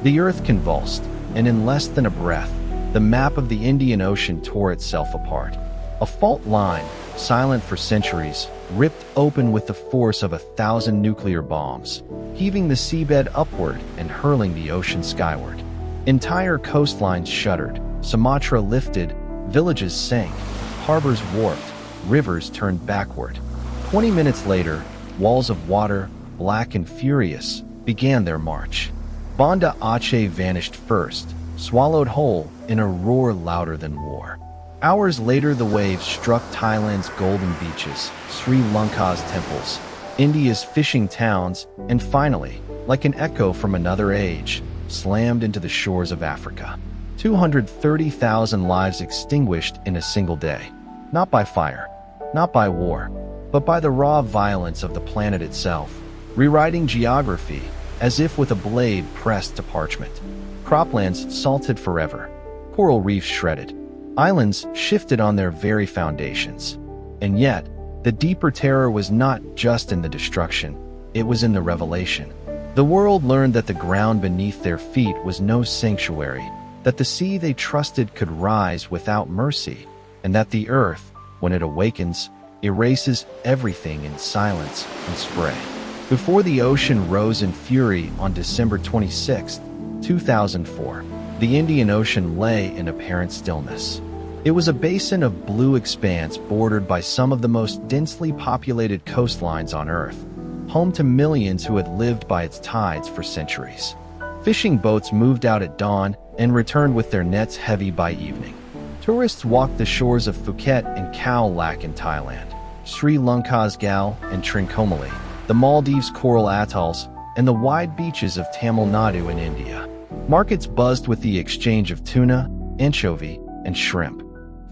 The earth convulsed, and in less than a breath, the map of the Indian Ocean tore itself apart. A fault line, silent for centuries, ripped open with the force of 1,000 nuclear bombs, heaving the seabed upward and hurling the ocean skyward. Entire coastlines shuddered, Sumatra lifted, villages sank, harbors warped, rivers turned backward. 20 minutes later, walls of water, black and furious, began their march. Banda Aceh vanished first, swallowed whole in a roar louder than war. Hours later, the waves struck Thailand's golden beaches, Sri Lanka's temples, India's fishing towns, and finally, like an echo from another age, slammed into the shores of Africa. 230,000 lives extinguished in a single day. Not by fire, not by war, but by the raw violence of the planet itself, rewriting geography as if with a blade pressed to parchment. Croplands salted forever, coral reefs shredded, islands shifted on their very foundations. And yet, the deeper terror was not just in the destruction, it was in the revelation. The world learned that the ground beneath their feet was no sanctuary, that the sea they trusted could rise without mercy, and that the earth, when it awakens, erases everything in silence and spray. Before the ocean rose in fury on December 26, 2004, the Indian Ocean lay in apparent stillness. It was a basin of blue expanse bordered by some of the most densely populated coastlines on Earth, home to millions who had lived by its tides for centuries. Fishing boats moved out at dawn and returned with their nets heavy by evening. Tourists walked the shores of Phuket and Khao Lak in Thailand, Sri Lanka's Gal and Trincomalee, the Maldives' coral atolls, and the wide beaches of Tamil Nadu in India. Markets buzzed with the exchange of tuna, anchovy, and shrimp.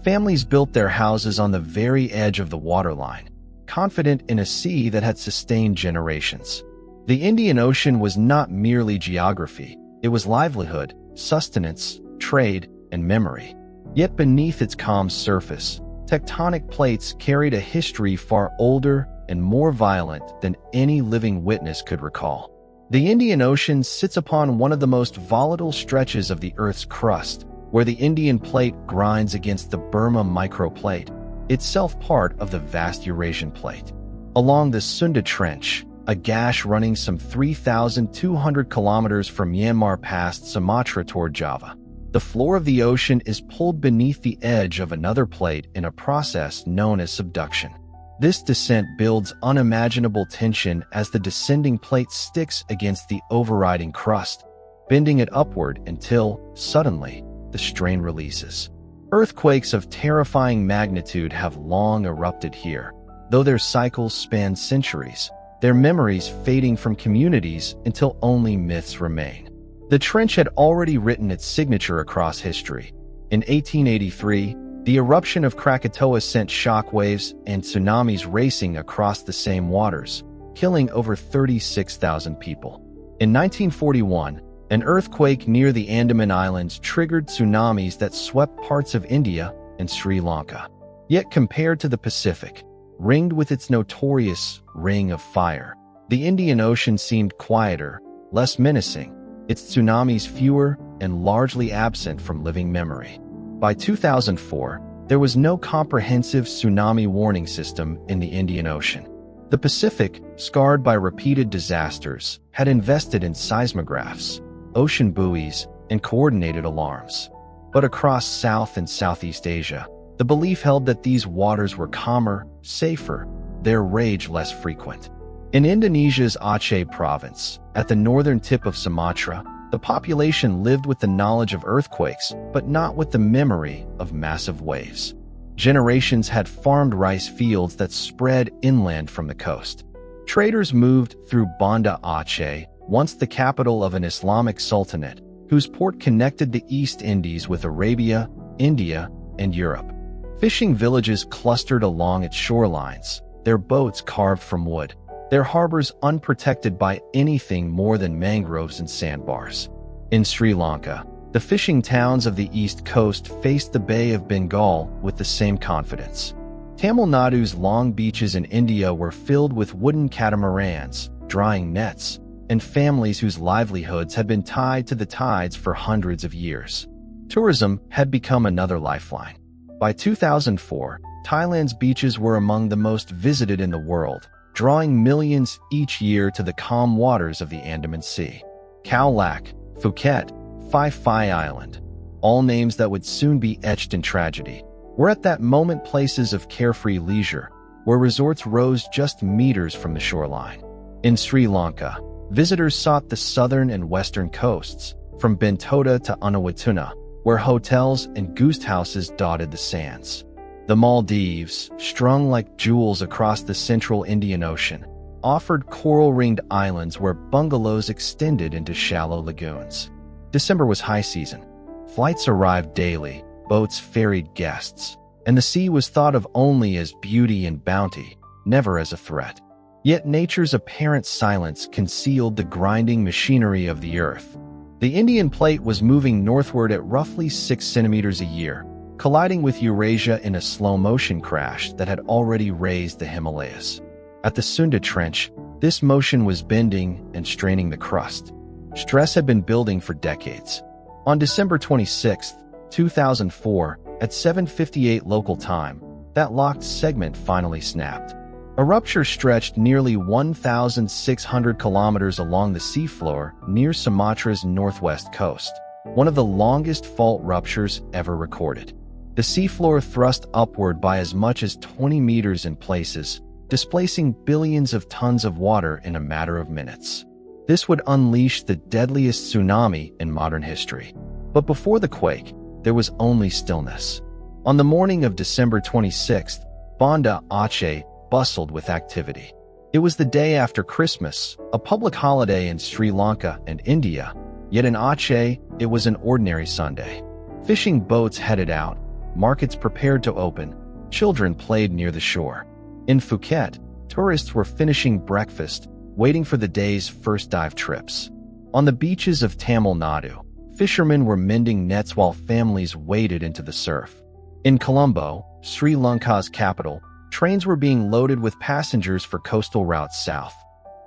Families built their houses on the very edge of the waterline, confident in a sea that had sustained generations. The Indian Ocean was not merely geography, it was livelihood, sustenance, trade, and memory. Yet beneath its calm surface, tectonic plates carried a history far older and more violent than any living witness could recall. The Indian Ocean sits upon one of the most volatile stretches of the Earth's crust, where the Indian Plate grinds against the Burma microplate, itself part of the vast Eurasian Plate. Along the Sunda Trench, a gash running some 3,200 kilometers from Myanmar past Sumatra toward Java, the floor of the ocean is pulled beneath the edge of another plate in a process known as subduction. This descent builds unimaginable tension as the descending plate sticks against the overriding crust, bending it upward until, suddenly, the strain releases. Earthquakes of terrifying magnitude have long erupted here, though their cycles span centuries, their memories fading from communities until only myths remain. The trench had already written its signature across history. In 1883, the eruption of Krakatoa sent shockwaves and tsunamis racing across the same waters, killing over 36,000 people. In 1941, an earthquake near the Andaman Islands triggered tsunamis that swept parts of India and Sri Lanka. Yet compared to the Pacific, ringed with its notorious Ring of Fire, the Indian Ocean seemed quieter, less menacing, its tsunamis fewer and largely absent from living memory. By 2004, there was no comprehensive tsunami warning system in the Indian Ocean. The Pacific, scarred by repeated disasters, had invested in seismographs, ocean buoys, and coordinated alarms. But across South and Southeast Asia, the belief held that these waters were calmer, safer, their rage less frequent. In Indonesia's Aceh province, at the northern tip of Sumatra, the population lived with the knowledge of earthquakes, but not with the memory of massive waves. Generations had farmed rice fields that spread inland from the coast. Traders moved through Banda Aceh, once the capital of an Islamic sultanate, whose port connected the East Indies with Arabia, India, and Europe. Fishing villages clustered along its shorelines, their boats carved from wood, their harbors unprotected by anything more than mangroves and sandbars. In Sri Lanka, the fishing towns of the east coast faced the Bay of Bengal with the same confidence. Tamil Nadu's long beaches in India were filled with wooden catamarans, drying nets, and families whose livelihoods had been tied to the tides for hundreds of years. Tourism had become another lifeline. By 2004, Thailand's beaches were among the most visited in the world, drawing millions each year to the calm waters of the Andaman Sea. Khao Lak, Phuket, Phi Phi Island, all names that would soon be etched in tragedy, were at that moment places of carefree leisure, where resorts rose just meters from the shoreline. In Sri Lanka, visitors sought the southern and western coasts, from Bentota to Unawatuna, where hotels and goose houses dotted the sands. The Maldives, strung like jewels across the central Indian Ocean, offered coral-ringed islands where bungalows extended into shallow lagoons. December was high season. Flights arrived daily, boats ferried guests, and the sea was thought of only as beauty and bounty, never as a threat. Yet nature's apparent silence concealed the grinding machinery of the earth. The Indian plate was moving northward at roughly 6 centimeters a year, colliding with Eurasia in a slow-motion crash that had already raised the Himalayas. At the Sunda Trench, this motion was bending and straining the crust. Stress had been building for decades. On December 26, 2004, at 7:58 local time, that locked segment finally snapped. A rupture stretched nearly 1,600 kilometers along the seafloor near Sumatra's northwest coast, one of the longest fault ruptures ever recorded. The seafloor thrust upward by as much as 20 meters in places, displacing billions of tons of water in a matter of minutes. This would unleash the deadliest tsunami in modern history. But before the quake, there was only stillness. On the morning of December 26th, Banda Aceh bustled with activity. It was the day after Christmas, a public holiday in Sri Lanka and India, yet in Aceh, it was an ordinary Sunday. Fishing boats headed out, markets prepared to open, children played near the shore. In Phuket, tourists were finishing breakfast, waiting for the day's first dive trips. On the beaches of Tamil Nadu, fishermen were mending nets while families waded into the surf. In Colombo, Sri Lanka's capital, trains were being loaded with passengers for coastal routes south.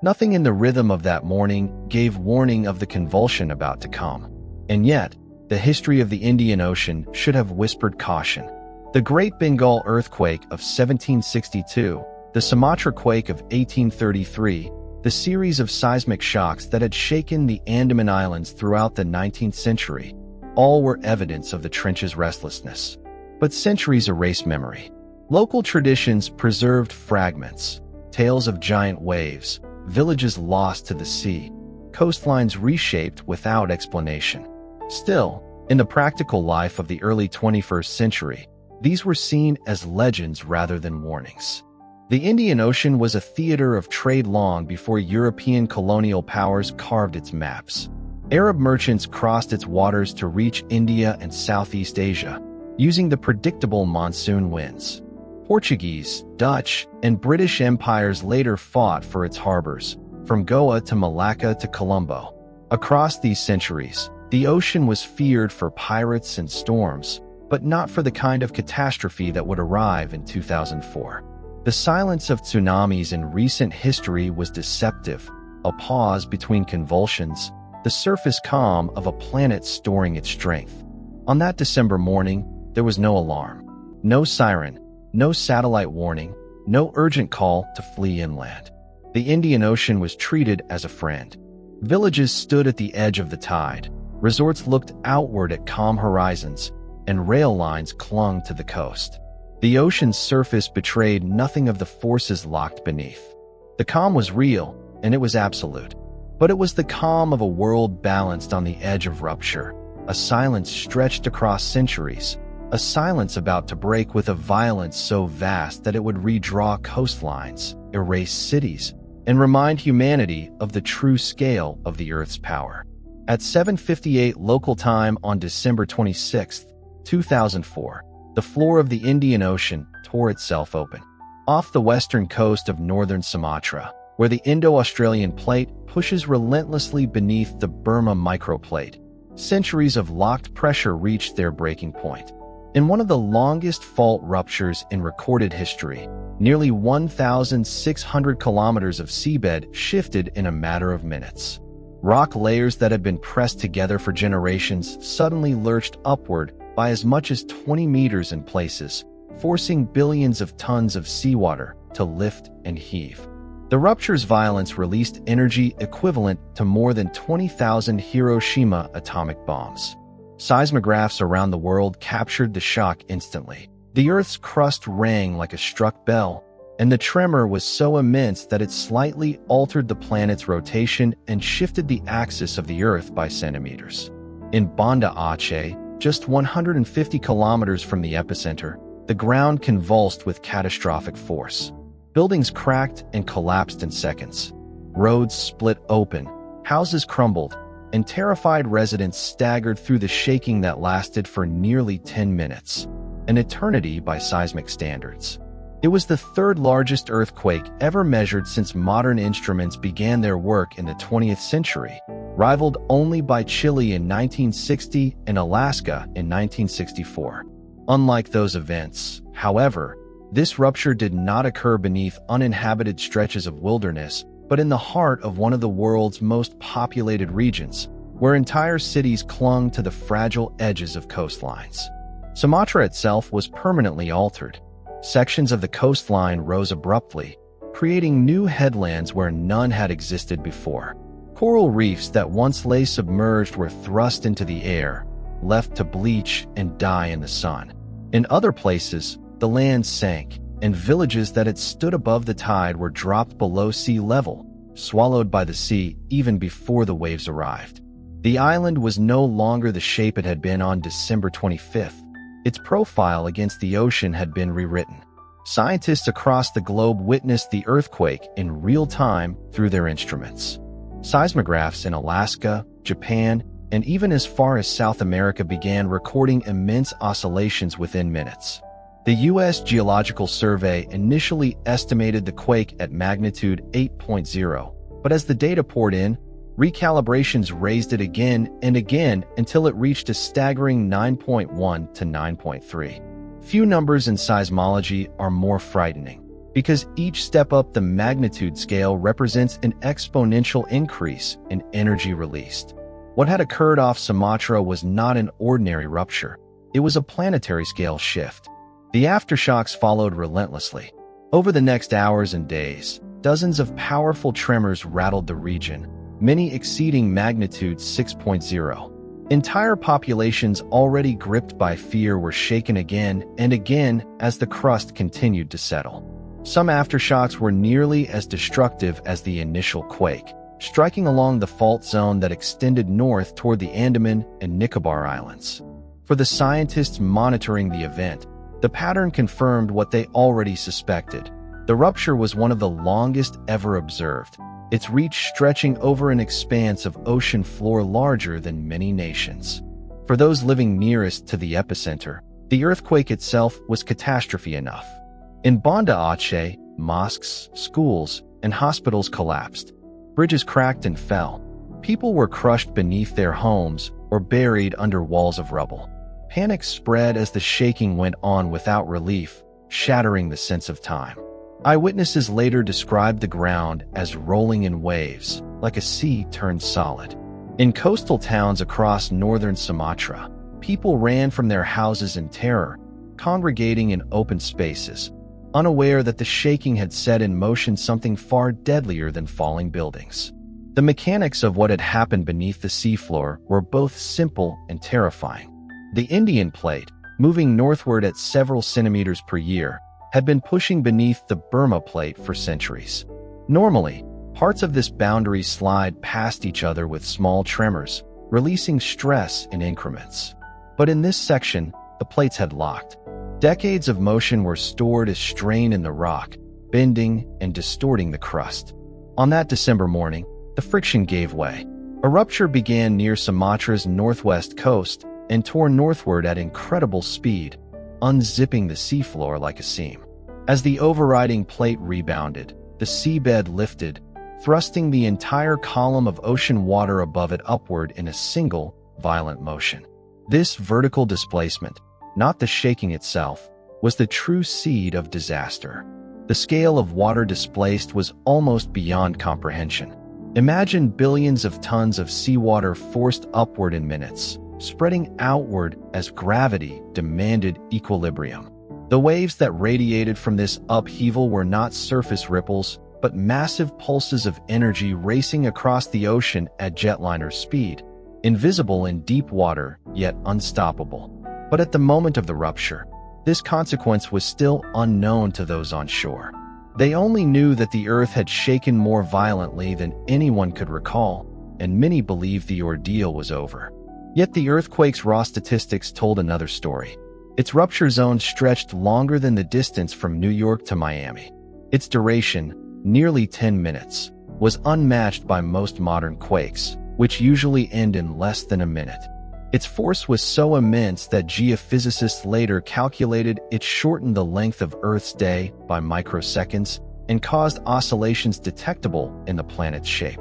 Nothing in the rhythm of that morning gave warning of the convulsion about to come. And yet, the history of the Indian Ocean should have whispered caution. The Great Bengal earthquake of 1762, the Sumatra quake of 1833, the series of seismic shocks that had shaken the Andaman Islands throughout the 19th century, all were evidence of the trench's restlessness. But centuries erase memory. Local traditions preserved fragments, tales of giant waves, villages lost to the sea, coastlines reshaped without explanation. Still, in the practical life of the early 21st century, these were seen as legends rather than warnings. The Indian Ocean was a theater of trade long before European colonial powers carved its maps. Arab merchants crossed its waters to reach India and Southeast Asia, using the predictable monsoon winds. Portuguese, Dutch, and British empires later fought for its harbors, from Goa to Malacca to Colombo. Across these centuries, the ocean was feared for pirates and storms, but not for the kind of catastrophe that would arrive in 2004. The silence of tsunamis in recent history was deceptive, a pause between convulsions, the surface calm of a planet storing its strength. On that December morning, there was no alarm, no siren, no satellite warning, no urgent call to flee inland. The Indian Ocean was treated as a friend. Villages stood at the edge of the tide, resorts looked outward at calm horizons, and rail lines clung to the coast. The ocean's surface betrayed nothing of the forces locked beneath. The calm was real, and it was absolute. But it was the calm of a world balanced on the edge of rupture, a silence stretched across centuries, a silence about to break with a violence so vast that it would redraw coastlines, erase cities, and remind humanity of the true scale of the Earth's power. At 7:58 local time on December 26, 2004, the floor of the Indian Ocean tore itself open. Off the western coast of northern Sumatra, where the Indo-Australian plate pushes relentlessly beneath the Burma microplate, centuries of locked pressure reached their breaking point. In one of the longest fault ruptures in recorded history, Nearly 1,600 kilometers of seabed shifted in a matter of minutes. Rock layers that had been pressed together for generations suddenly lurched upward by as much as 20 meters in places, forcing billions of tons of seawater to lift and heave. The rupture's violence released energy equivalent to more than 20,000 Hiroshima atomic bombs. Seismographs around the world captured the shock instantly. The Earth's crust rang like a struck bell, and the tremor was so immense that it slightly altered the planet's rotation and shifted the axis of the Earth by centimeters. In Banda Aceh, just 150 kilometers from the epicenter, the ground convulsed with catastrophic force. Buildings cracked and collapsed in seconds. Roads split open, houses crumbled, and terrified residents staggered through the shaking that lasted for nearly 10 minutes, an eternity by seismic standards. It was the third largest earthquake ever measured since modern instruments began their work in the 20th century, rivaled only by Chile in 1960 and Alaska in 1964. Unlike those events, however, this rupture did not occur beneath uninhabited stretches of wilderness, but in the heart of one of the world's most populated regions, where entire cities clung to the fragile edges of coastlines. Sumatra itself was permanently altered. Sections of the coastline rose abruptly, creating new headlands where none had existed before. Coral reefs that once lay submerged were thrust into the air, left to bleach and die in the sun. In other places, the land sank, and villages that had stood above the tide were dropped below sea level, swallowed by the sea even before the waves arrived. The island was no longer the shape it had been on December 25th. Its profile against the ocean had been rewritten. Scientists across the globe witnessed the earthquake in real time through their instruments. Seismographs in Alaska, Japan, and even as far as South America began recording immense oscillations within minutes. The U.S. Geological Survey initially estimated the quake at magnitude 8.0, but as the data poured in, recalibrations raised it again and again until it reached a staggering 9.1 to 9.3. Few numbers in seismology are more frightening, because each step up the magnitude scale represents an exponential increase in energy released. What had occurred off Sumatra was not an ordinary rupture. It was a planetary scale shift. The aftershocks followed relentlessly. Over the next hours and days, dozens of powerful tremors rattled the region, many exceeding magnitude 6.0. Entire populations already gripped by fear were shaken again and again as the crust continued to settle. Some aftershocks were nearly as destructive as the initial quake, striking along the fault zone that extended north toward the Andaman and Nicobar Islands. For the scientists monitoring the event, the pattern confirmed what they already suspected. The rupture was one of the longest ever observed, its reach stretching over an expanse of ocean floor larger than many nations. For those living nearest to the epicenter, the earthquake itself was catastrophe enough. In Banda Aceh, mosques, schools, and hospitals collapsed. Bridges cracked and fell. People were crushed beneath their homes or buried under walls of rubble. Panic spread as the shaking went on without relief, shattering the sense of time. Eyewitnesses later described the ground as rolling in waves, like a sea turned solid. In coastal towns across northern Sumatra, people ran from their houses in terror, congregating in open spaces, unaware that the shaking had set in motion something far deadlier than falling buildings. The mechanics of what had happened beneath the seafloor were both simple and terrifying. The Indian plate, moving northward at several centimeters per year, had been pushing beneath the Burma plate for centuries. Normally, parts of this boundary slide past each other with small tremors, releasing stress in increments. But in this section, the plates had locked. Decades of motion were stored as strain in the rock, bending and distorting the crust. On that December morning, the friction gave way. A rupture began near Sumatra's northwest coast and tore northward at incredible speed, unzipping the seafloor like a seam. As the overriding plate rebounded, the seabed lifted, thrusting the entire column of ocean water above it upward in a single, violent motion. This vertical displacement, not the shaking itself, was the true seed of disaster. The scale of water displaced was almost beyond comprehension. Imagine billions of tons of seawater forced upward in minutes, spreading outward as gravity demanded equilibrium. The waves that radiated from this upheaval were not surface ripples, but massive pulses of energy racing across the ocean at jetliner speed, invisible in deep water, yet unstoppable. But at the moment of the rupture, this consequence was still unknown to those on shore. They only knew that the earth had shaken more violently than anyone could recall, and many believed the ordeal was over. Yet the earthquake's raw statistics told another story. Its rupture zone stretched longer than the distance from New York to Miami. Its duration, nearly 10 minutes, was unmatched by most modern quakes, which usually end in less than a minute. Its force was so immense that geophysicists later calculated it shortened the length of Earth's day by microseconds and caused oscillations detectable in the planet's shape.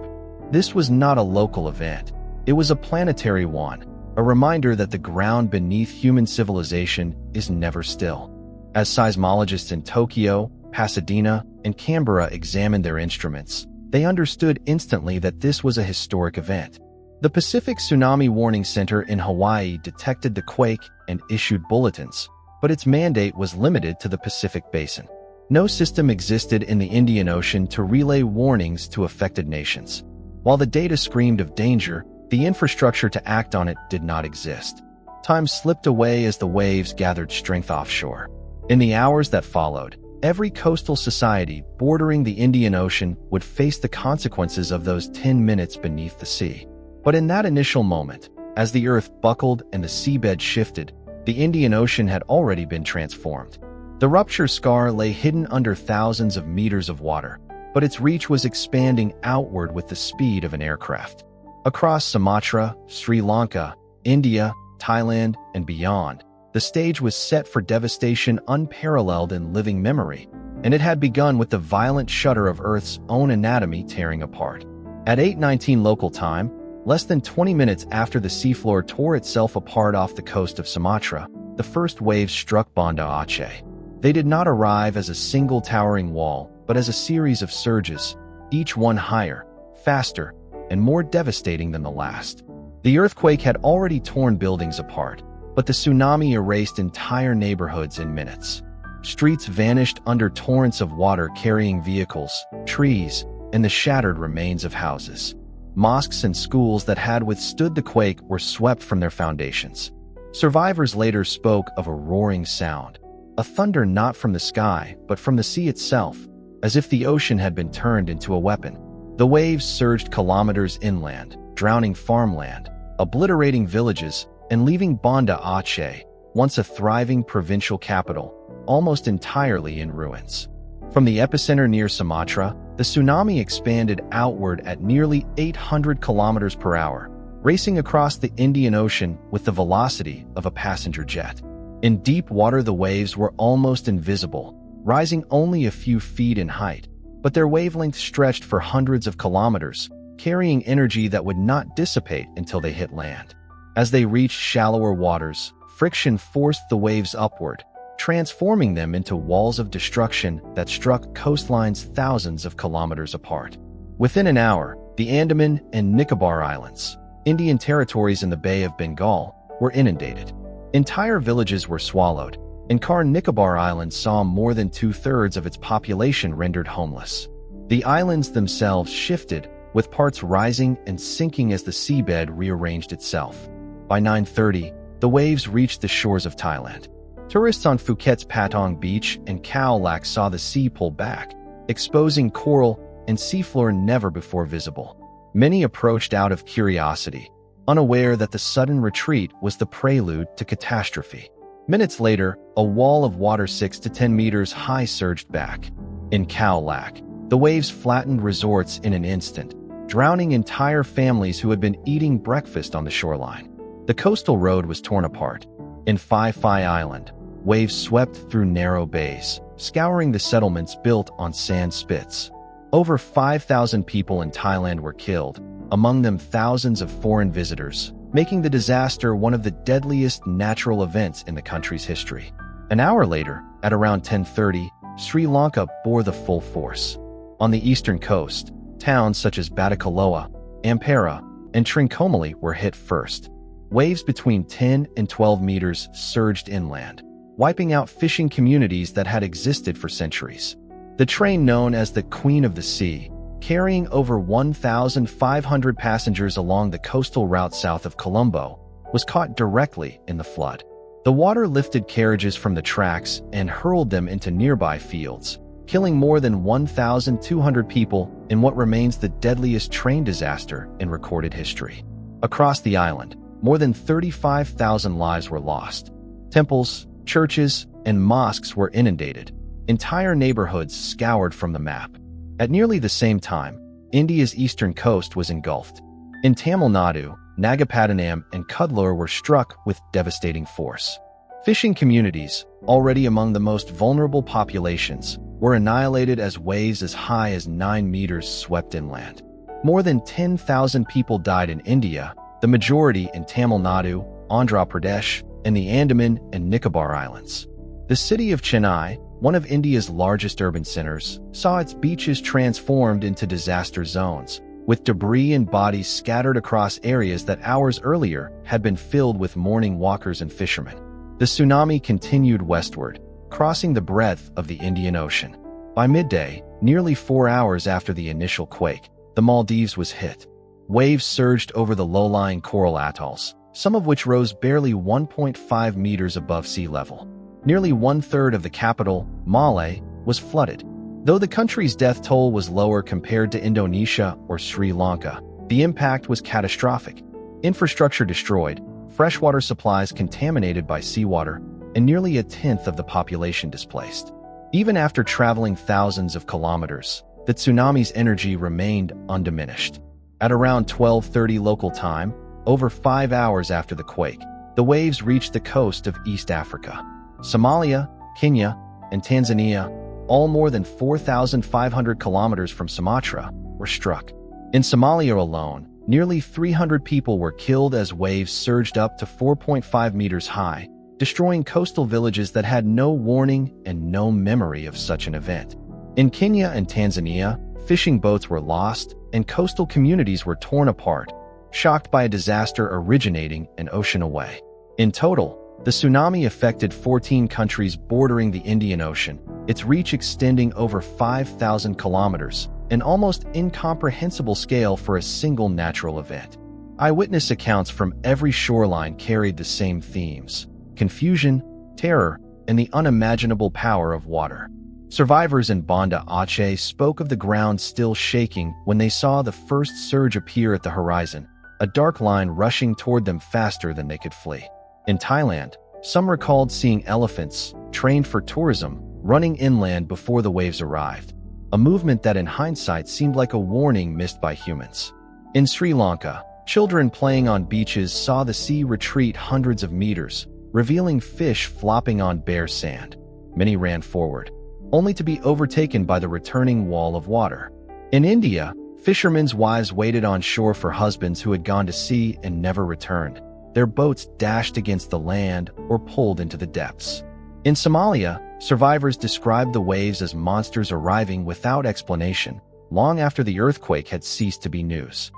This was not a local event. It was a planetary one, a reminder that the ground beneath human civilization is never still. As seismologists in Tokyo, Pasadena, and Canberra examined their instruments, they understood instantly that this was a historic event. The Pacific Tsunami Warning Center in Hawaii detected the quake and issued bulletins, but its mandate was limited to the Pacific Basin. No system existed in the Indian Ocean to relay warnings to affected nations. While the data screamed of danger, the infrastructure to act on it did not exist. Time slipped away as the waves gathered strength offshore. In the hours that followed, every coastal society bordering the Indian Ocean would face the consequences of those 10 minutes beneath the sea. But in that initial moment, as the earth buckled and the seabed shifted, the Indian Ocean had already been transformed. The rupture scar lay hidden under thousands of meters of water, but its reach was expanding outward with the speed of an aircraft. Across Sumatra, Sri Lanka, India, Thailand, and beyond, the stage was set for devastation unparalleled in living memory, and it had begun with the violent shudder of Earth's own anatomy tearing apart. At 8:19 local time, less than 20 minutes after the seafloor tore itself apart off the coast of Sumatra, the first waves struck Banda Aceh. They did not arrive as a single towering wall, but as a series of surges, each one higher, faster, and more devastating than the last. The earthquake had already torn buildings apart, but the tsunami erased entire neighborhoods in minutes. Streets vanished under torrents of water carrying vehicles, trees, and the shattered remains of houses. Mosques and schools that had withstood the quake were swept from their foundations. Survivors later spoke of a roaring sound, a thunder not from the sky, but from the sea itself, as if the ocean had been turned into a weapon. The waves surged kilometers inland, drowning farmland, obliterating villages, and leaving Banda Aceh, once a thriving provincial capital, almost entirely in ruins. From the epicenter near Sumatra, the tsunami expanded outward at nearly 800 kilometers per hour, racing across the Indian Ocean with the velocity of a passenger jet. In deep water, the waves were almost invisible, rising only a few feet in height, but their wavelength stretched for hundreds of kilometers, carrying energy that would not dissipate until they hit land. As they reached shallower waters, friction forced the waves upward, transforming them into walls of destruction that struck coastlines thousands of kilometers apart. Within an hour, the Andaman and Nicobar Islands, Indian territories in the Bay of Bengal, were inundated. Entire villages were swallowed, and Nicobar Island saw more than two-thirds of its population rendered homeless. The islands themselves shifted, with parts rising and sinking as the seabed rearranged itself. By 9:30, the waves reached the shores of Thailand. Tourists on Phuket's Patong Beach and Khao Lak saw the sea pull back, exposing coral and seafloor never before visible. Many approached out of curiosity, unaware that the sudden retreat was the prelude to catastrophe. Minutes later, a wall of water 6 to 10 meters high surged back. In Khao Lak, the waves flattened resorts in an instant, drowning entire families who had been eating breakfast on the shoreline. The coastal road was torn apart. In Phi Phi Island, waves swept through narrow bays, scouring the settlements built on sand spits. Over 5,000 people in Thailand were killed, among them thousands of foreign visitors, making the disaster one of the deadliest natural events in the country's history. An hour later, at around 10:30, Sri Lanka bore the full force. On the eastern coast, towns such as Batticaloa, Ampera, and Trincomalee were hit first. Waves between 10 and 12 meters surged inland, wiping out fishing communities that had existed for centuries. The train, known as the Queen of the Sea, carrying over 1,500 passengers along the coastal route south of Colombo, was caught directly in the flood. The water lifted carriages from the tracks and hurled them into nearby fields, killing more than 1,200 people in what remains the deadliest train disaster in recorded history. Across the island, more than 35,000 lives were lost. Temples, churches, and mosques were inundated, entire neighborhoods scoured from the map. At nearly the same time, India's eastern coast was engulfed. In Tamil Nadu, Nagapattinam and Cuddalore were struck with devastating force. Fishing communities, already among the most vulnerable populations, were annihilated as waves as high as 9 meters swept inland. More than 10,000 people died in India, the majority in Tamil Nadu, Andhra Pradesh, and the Andaman and Nicobar Islands. The city of Chennai, one of India's largest urban centers, saw its beaches transformed into disaster zones, with debris and bodies scattered across areas that hours earlier had been filled with morning walkers and fishermen. The tsunami continued westward, crossing the breadth of the Indian Ocean. By midday, nearly 4 hours after the initial quake, the Maldives was hit. Waves surged over the low-lying coral atolls, some of which rose barely 1.5 meters above sea level. Nearly one-third of the capital, Malé, was flooded. Though the country's death toll was lower compared to Indonesia or Sri Lanka, the impact was catastrophic. Infrastructure destroyed, freshwater supplies contaminated by seawater, and nearly a tenth of the population displaced. Even after traveling thousands of kilometers, the tsunami's energy remained undiminished. At around 12:30 local time, over 5 hours after the quake, the waves reached the coast of East Africa. Somalia, Kenya, and Tanzania, all more than 4,500 kilometers from Sumatra, were struck. In Somalia alone, nearly 300 people were killed as waves surged up to 4.5 meters high, destroying coastal villages that had no warning and no memory of such an event. In Kenya and Tanzania, fishing boats were lost and coastal communities were torn apart, shocked by a disaster originating an ocean away. In total, the tsunami affected 14 countries bordering the Indian Ocean, its reach extending over 5,000 kilometers, an almost incomprehensible scale for a single natural event. Eyewitness accounts from every shoreline carried the same themes: confusion, terror, and the unimaginable power of water. Survivors in Banda Aceh spoke of the ground still shaking when they saw the first surge appear at the horizon, a dark line rushing toward them faster than they could flee. In Thailand, some recalled seeing elephants, trained for tourism, running inland before the waves arrived, a movement that in hindsight seemed like a warning missed by humans. In Sri Lanka, children playing on beaches saw the sea retreat hundreds of meters, revealing fish flopping on bare sand. Many ran forward, only to be overtaken by the returning wall of water. In India, fishermen's wives waited on shore for husbands who had gone to sea and never returned. Their boats dashed against the land or pulled into the depths. In Somalia, survivors described the waves as monsters arriving without explanation, long after the earthquake had ceased to be news.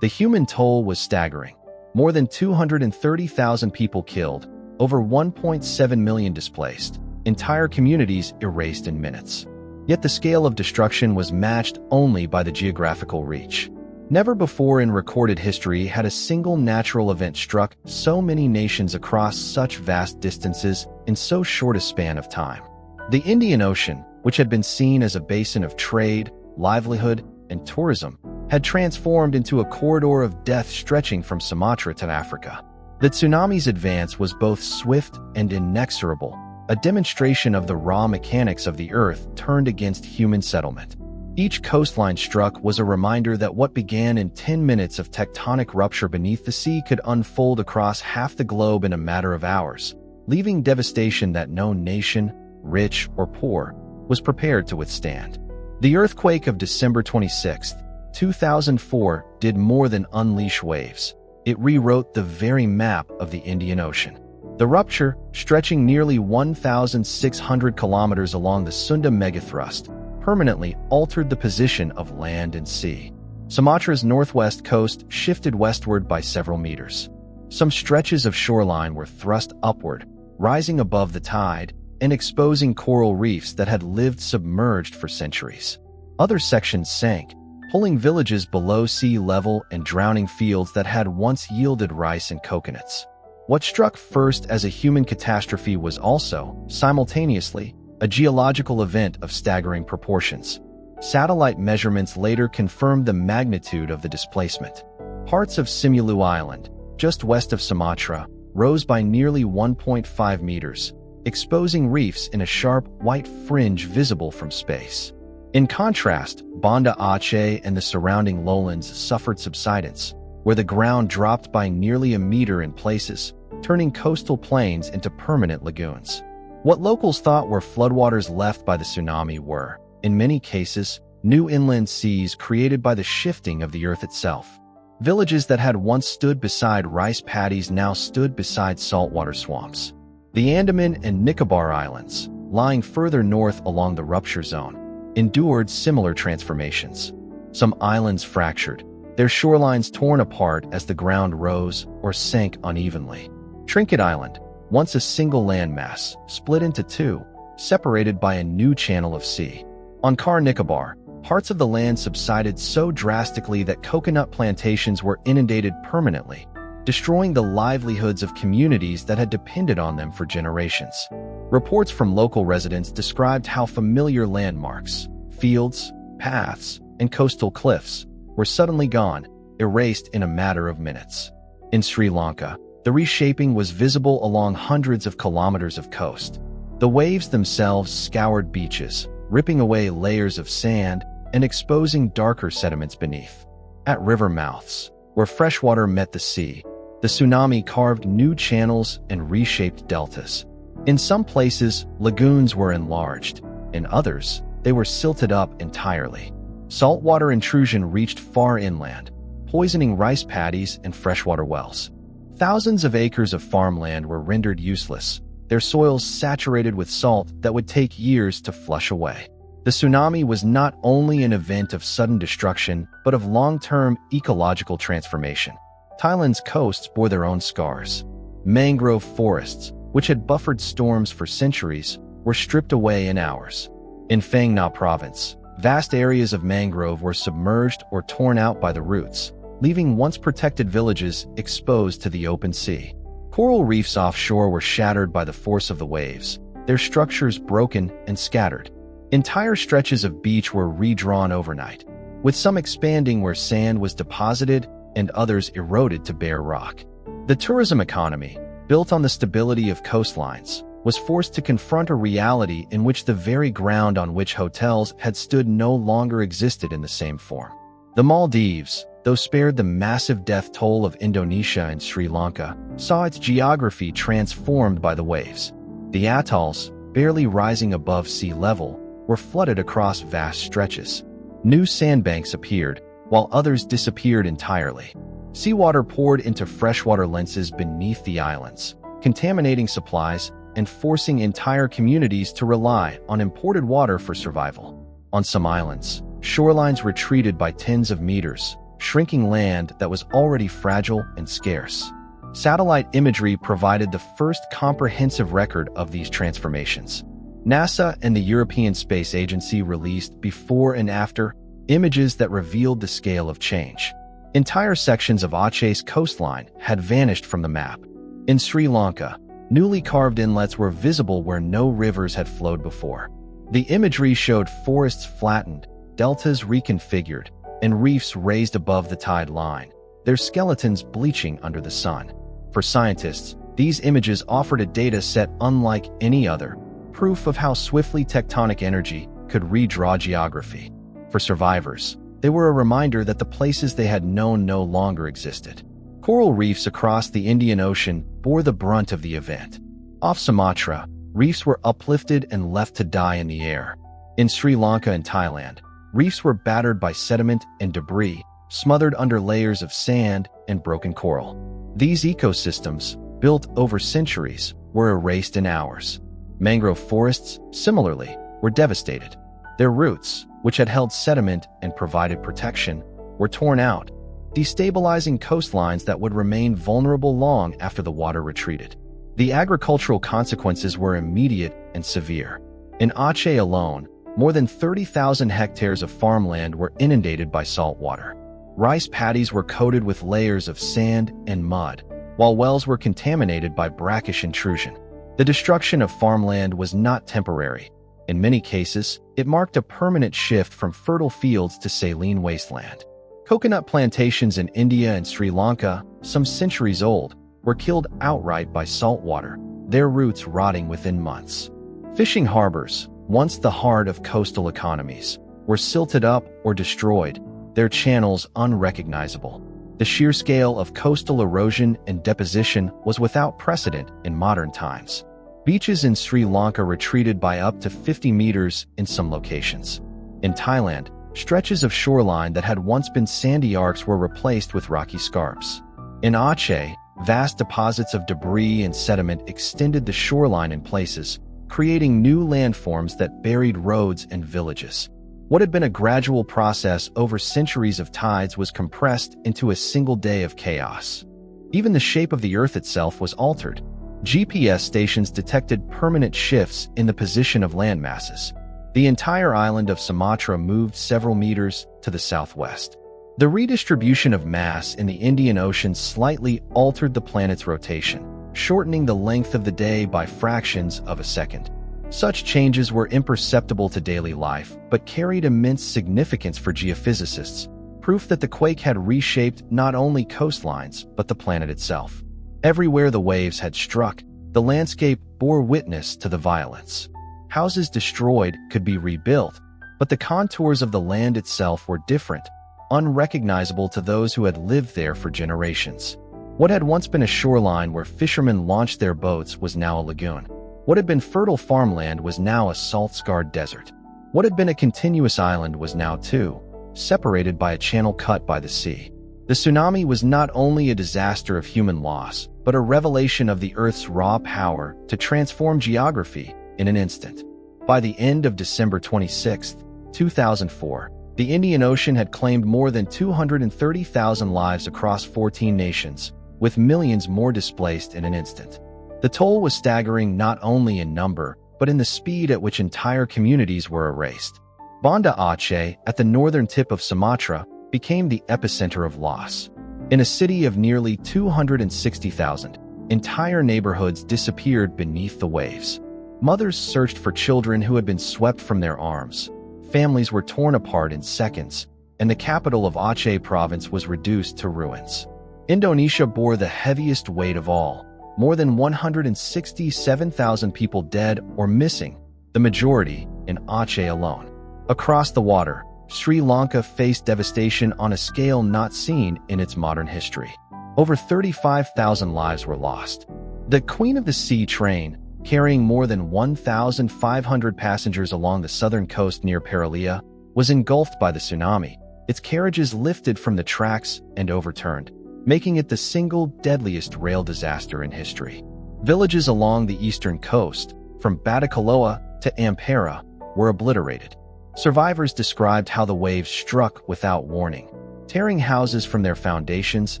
The human toll was staggering. More than 230,000 people killed, over 1.7 million displaced, entire communities erased in minutes. Yet the scale of destruction was matched only by the geographical reach. Never before in recorded history had a single natural event struck so many nations across such vast distances in so short a span of time. The Indian Ocean, which had been seen as a basin of trade, livelihood, and tourism, had transformed into a corridor of death stretching from Sumatra to Africa. The tsunami's advance was both swift and inexorable, a demonstration of the raw mechanics of the earth turned against human settlement. Each coastline struck was a reminder that what began in 10 minutes of tectonic rupture beneath the sea could unfold across half the globe in a matter of hours, leaving devastation that no nation, rich or poor, was prepared to withstand. The earthquake of December 26, 2004, did more than unleash waves. It rewrote the very map of the Indian Ocean. The rupture, stretching nearly 1,600 kilometers along the Sunda megathrust, permanently altered the position of land and sea. Sumatra's northwest coast shifted westward by several meters. Some stretches of shoreline were thrust upward, rising above the tide and exposing coral reefs that had lived submerged for centuries. Other sections sank, pulling villages below sea level and drowning fields that had once yielded rice and coconuts. What struck first as a human catastrophe was also, simultaneously, a geological event of staggering proportions. Satellite measurements later confirmed the magnitude of the displacement. Parts of Simulu Island, just west of Sumatra, rose by nearly 1.5 meters, exposing reefs in a sharp, white fringe visible from space. In contrast, Banda Aceh and the surrounding lowlands suffered subsidence, where the ground dropped by nearly a meter in places, turning coastal plains into permanent lagoons. What locals thought were floodwaters left by the tsunami were, in many cases, new inland seas created by the shifting of the earth itself. Villages that had once stood beside rice paddies now stood beside saltwater swamps. The Andaman and Nicobar Islands, lying further north along the rupture zone, endured similar transformations. Some islands fractured, their shorelines torn apart as the ground rose or sank unevenly. Trinket Island, once a single landmass, split into two, separated by a new channel of sea. On Car Nicobar, parts of the land subsided so drastically that coconut plantations were inundated permanently, destroying the livelihoods of communities that had depended on them for generations. Reports from local residents described how familiar landmarks, fields, paths, and coastal cliffs were suddenly gone, erased in a matter of minutes. In Sri Lanka, the reshaping was visible along hundreds of kilometers of coast. The waves themselves scoured beaches, ripping away layers of sand and exposing darker sediments beneath. At river mouths, where freshwater met the sea, the tsunami carved new channels and reshaped deltas. In some places, lagoons were enlarged. In others, they were silted up entirely. Saltwater intrusion reached far inland, poisoning rice paddies and freshwater wells. Thousands of acres of farmland were rendered useless, their soils saturated with salt that would take years to flush away. The tsunami was not only an event of sudden destruction, but of long-term ecological transformation. Thailand's coasts bore their own scars. Mangrove forests, which had buffered storms for centuries, were stripped away in hours. In Phang Nga province, vast areas of mangrove were submerged or torn out by the roots, leaving once protected villages exposed to the open sea. Coral reefs offshore were shattered by the force of the waves, their structures broken and scattered. Entire stretches of beach were redrawn overnight, with some expanding where sand was deposited and others eroded to bare rock. The tourism economy, built on the stability of coastlines, was forced to confront a reality in which the very ground on which hotels had stood no longer existed in the same form. The Maldives, though spared the massive death toll of Indonesia and Sri Lanka, saw its geography transformed by the waves. The atolls, barely rising above sea level, were flooded across vast stretches. New sandbanks appeared, while others disappeared entirely. Seawater poured into freshwater lenses beneath the islands, contaminating supplies and forcing entire communities to rely on imported water for survival. On some islands, shorelines retreated by tens of meters, shrinking land that was already fragile and scarce. Satellite imagery provided the first comprehensive record of these transformations. NASA and the European Space Agency released before and after images that revealed the scale of change. Entire sections of Aceh's coastline had vanished from the map. In Sri Lanka, newly carved inlets were visible where no rivers had flowed before. The imagery showed forests flattened, deltas reconfigured, and reefs raised above the tide line, their skeletons bleaching under the sun. For scientists, these images offered a data set unlike any other, proof of how swiftly tectonic energy could redraw geography. For survivors, they were a reminder that the places they had known no longer existed. Coral reefs across the Indian Ocean bore the brunt of the event. Off Sumatra, reefs were uplifted and left to die in the air. In Sri Lanka and Thailand, reefs were battered by sediment and debris, smothered under layers of sand and broken coral. These ecosystems, built over centuries, were erased in hours. Mangrove forests, similarly, were devastated. Their roots, which had held sediment and provided protection, were torn out, destabilizing coastlines that would remain vulnerable long after the water retreated. The agricultural consequences were immediate and severe. In Aceh alone, more than 30,000 hectares of farmland were inundated by salt water. Rice paddies were coated with layers of sand and mud, while wells were contaminated by brackish intrusion. The destruction of farmland was not temporary. In many cases, it marked a permanent shift from fertile fields to saline wasteland. Coconut plantations in India and Sri Lanka, some centuries old, were killed outright by salt water, their roots rotting within months. Fishing harbors, once the heart of coastal economies, were silted up or destroyed, their channels unrecognizable. The sheer scale of coastal erosion and deposition was without precedent in modern times. Beaches in Sri Lanka retreated by up to 50 meters in some locations. In Thailand, stretches of shoreline that had once been sandy arcs were replaced with rocky scarps. In Aceh, vast deposits of debris and sediment extended the shoreline in places, creating new landforms that buried roads and villages. What had been a gradual process over centuries of tides was compressed into a single day of chaos. Even the shape of the earth itself was altered. GPS stations detected permanent shifts in the position of landmasses. The entire island of Sumatra moved several meters to the southwest. The redistribution of mass in the Indian Ocean slightly altered the planet's rotation, shortening the length of the day by fractions of a second. Such changes were imperceptible to daily life, but carried immense significance for geophysicists, proof that the quake had reshaped not only coastlines, but the planet itself. Everywhere the waves had struck, the landscape bore witness to the violence. Houses destroyed could be rebuilt, but the contours of the land itself were different, unrecognizable to those who had lived there for generations. What had once been a shoreline where fishermen launched their boats was now a lagoon. What had been fertile farmland was now a salt-scarred desert. What had been a continuous island was now too, separated by a channel cut by the sea. The tsunami was not only a disaster of human loss, but a revelation of the Earth's raw power to transform geography in an instant. By the end of December 26, 2004, the Indian Ocean had claimed more than 230,000 lives across 14 nations, with millions more displaced in an instant. The toll was staggering not only in number, but in the speed at which entire communities were erased. Banda Aceh, at the northern tip of Sumatra, became the epicenter of loss. In a city of nearly 260,000, entire neighborhoods disappeared beneath the waves. Mothers searched for children who had been swept from their arms. Families were torn apart in seconds, and the capital of Aceh province was reduced to ruins. Indonesia bore the heaviest weight of all, more than 167,000 people dead or missing, the majority in Aceh alone. Across the water, Sri Lanka faced devastation on a scale not seen in its modern history. Over 35,000 lives were lost. The Queen of the Sea train, carrying more than 1,500 passengers along the southern coast near Paralia, was engulfed by the tsunami, its carriages lifted from the tracks and overturned, making it the single deadliest rail disaster in history. Villages along the eastern coast, from Batticaloa to Ampera, were obliterated. Survivors described how the waves struck without warning, tearing houses from their foundations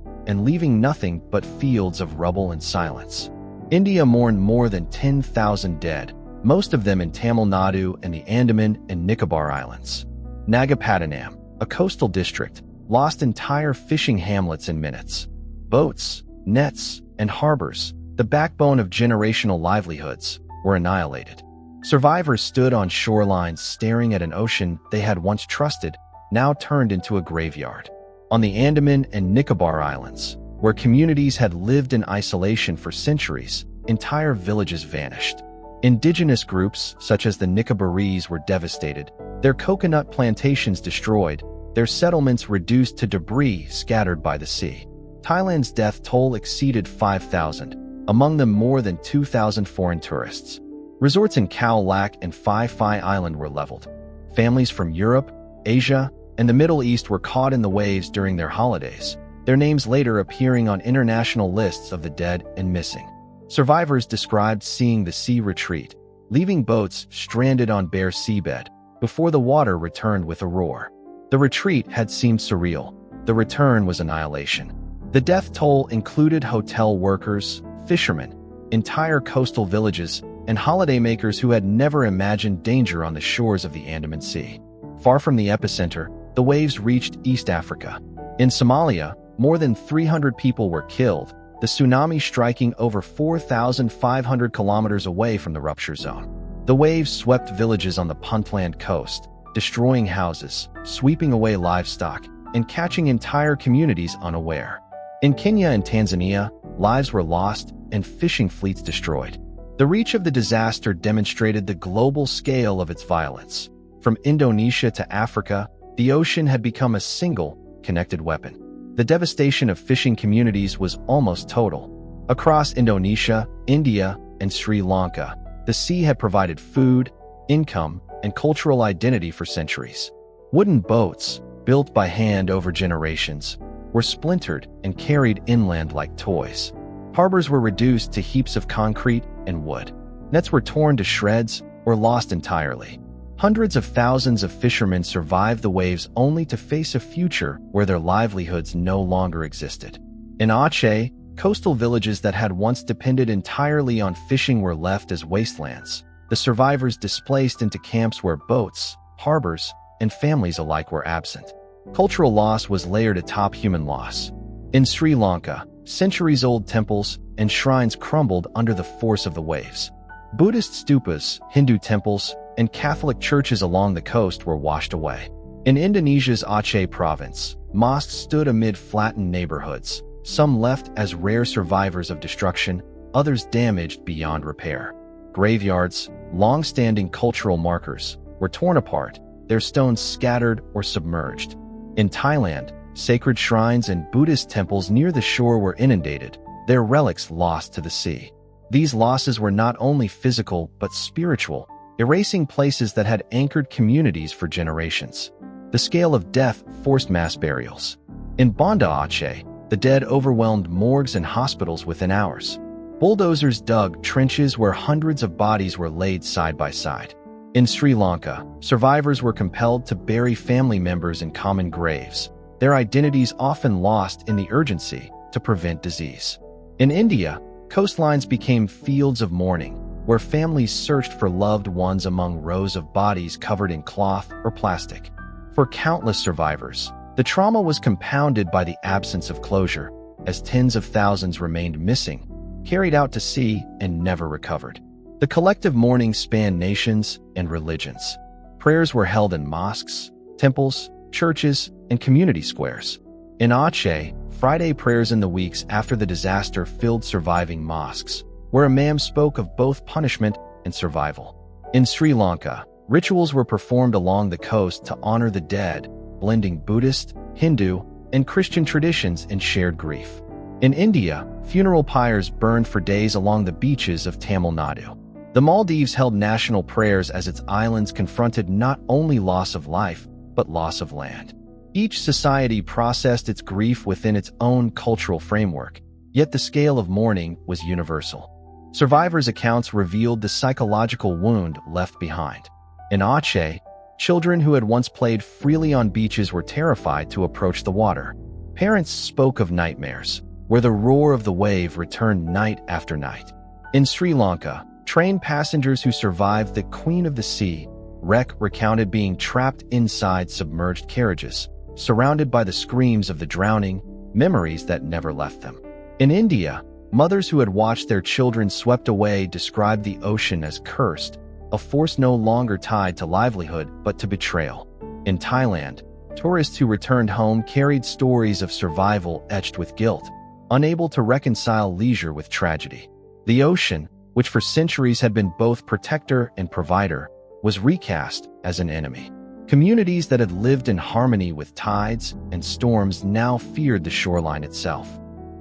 and leaving nothing but fields of rubble and silence. India mourned more than 10,000 dead, most of them in Tamil Nadu and the Andaman and Nicobar Islands. Nagapattinam, a coastal district, lost entire fishing hamlets in minutes. Boats, nets, and harbors, the backbone of generational livelihoods, were annihilated. Survivors stood on shorelines staring at an ocean they had once trusted, now turned into a graveyard. On the Andaman and Nicobar Islands, where communities had lived in isolation for centuries, entire villages vanished. Indigenous groups, such as the Nicobarese, were devastated, their coconut plantations destroyed, their settlements reduced to debris scattered by the sea. Thailand's death toll exceeded 5,000, among them more than 2,000 foreign tourists. Resorts in Khao Lak and Phi Phi Island were leveled. Families from Europe, Asia, and the Middle East were caught in the waves during their holidays, their names later appearing on international lists of the dead and missing. Survivors described seeing the sea retreat, leaving boats stranded on bare seabed before the water returned with a roar. The retreat had seemed surreal. The return was annihilation. The death toll included hotel workers, fishermen, entire coastal villages, and holidaymakers who had never imagined danger on the shores of the Andaman Sea. Far from the epicenter, the waves reached East Africa. In Somalia, more than 300 people were killed, the tsunami striking over 4,500 kilometers away from the rupture zone. The waves swept villages on the Puntland coast, destroying houses, sweeping away livestock, and catching entire communities unaware. In Kenya and Tanzania, lives were lost and fishing fleets destroyed. The reach of the disaster demonstrated the global scale of its violence. From Indonesia to Africa, the ocean had become a single, connected weapon. The devastation of fishing communities was almost total. Across Indonesia, India, and Sri Lanka, the sea had provided food, income, and cultural identity for centuries. Wooden boats, built by hand over generations, were splintered and carried inland like toys. Harbors were reduced to heaps of concrete and wood. Nets were torn to shreds or lost entirely. Hundreds of thousands of fishermen survived the waves only to face a future where their livelihoods no longer existed. In Aceh, coastal villages that had once depended entirely on fishing were left as wastelands. The survivors displaced into camps where boats, harbors, and families alike were absent. Cultural loss was layered atop human loss. In Sri Lanka, centuries-old temples and shrines crumbled under the force of the waves. Buddhist stupas, Hindu temples, and Catholic churches along the coast were washed away. In Indonesia's Aceh province, mosques stood amid flattened neighborhoods, some left as rare survivors of destruction, others damaged beyond repair. Graveyards, long-standing cultural markers, were torn apart, their stones scattered or submerged. In Thailand, sacred shrines and Buddhist temples near the shore were inundated, their relics lost to the sea. These losses were not only physical but spiritual, erasing places that had anchored communities for generations. The scale of death forced mass burials. In Banda Aceh, the dead overwhelmed morgues and hospitals within hours. Bulldozers dug trenches where hundreds of bodies were laid side by side. In Sri Lanka, survivors were compelled to bury family members in common graves, their identities often lost in the urgency to prevent disease. In India, coastlines became fields of mourning, where families searched for loved ones among rows of bodies covered in cloth or plastic. For countless survivors, the trauma was compounded by the absence of closure, as tens of thousands remained missing, carried out to sea, and never recovered. The collective mourning spanned nations and religions. Prayers were held in mosques, temples, churches, and community squares. In Aceh, Friday prayers in the weeks after the disaster filled surviving mosques, where imams spoke of both punishment and survival. In Sri Lanka, rituals were performed along the coast to honor the dead, blending Buddhist, Hindu, and Christian traditions in shared grief. In India, funeral pyres burned for days along the beaches of Tamil Nadu. The Maldives held national prayers as its islands confronted not only loss of life, but loss of land. Each society processed its grief within its own cultural framework, yet the scale of mourning was universal. Survivors' accounts revealed the psychological wound left behind. In Aceh, children who had once played freely on beaches were terrified to approach the water. Parents spoke of nightmares, where the roar of the wave returned night after night. In Sri Lanka, train passengers who survived the Queen of the Sea wreck recounted being trapped inside submerged carriages, surrounded by the screams of the drowning, memories that never left them. In India, mothers who had watched their children swept away described the ocean as cursed, a force no longer tied to livelihood but to betrayal. In Thailand, tourists who returned home carried stories of survival etched with guilt, unable to reconcile leisure with tragedy. The ocean, which for centuries had been both protector and provider, was recast as an enemy. Communities that had lived in harmony with tides and storms now feared the shoreline itself.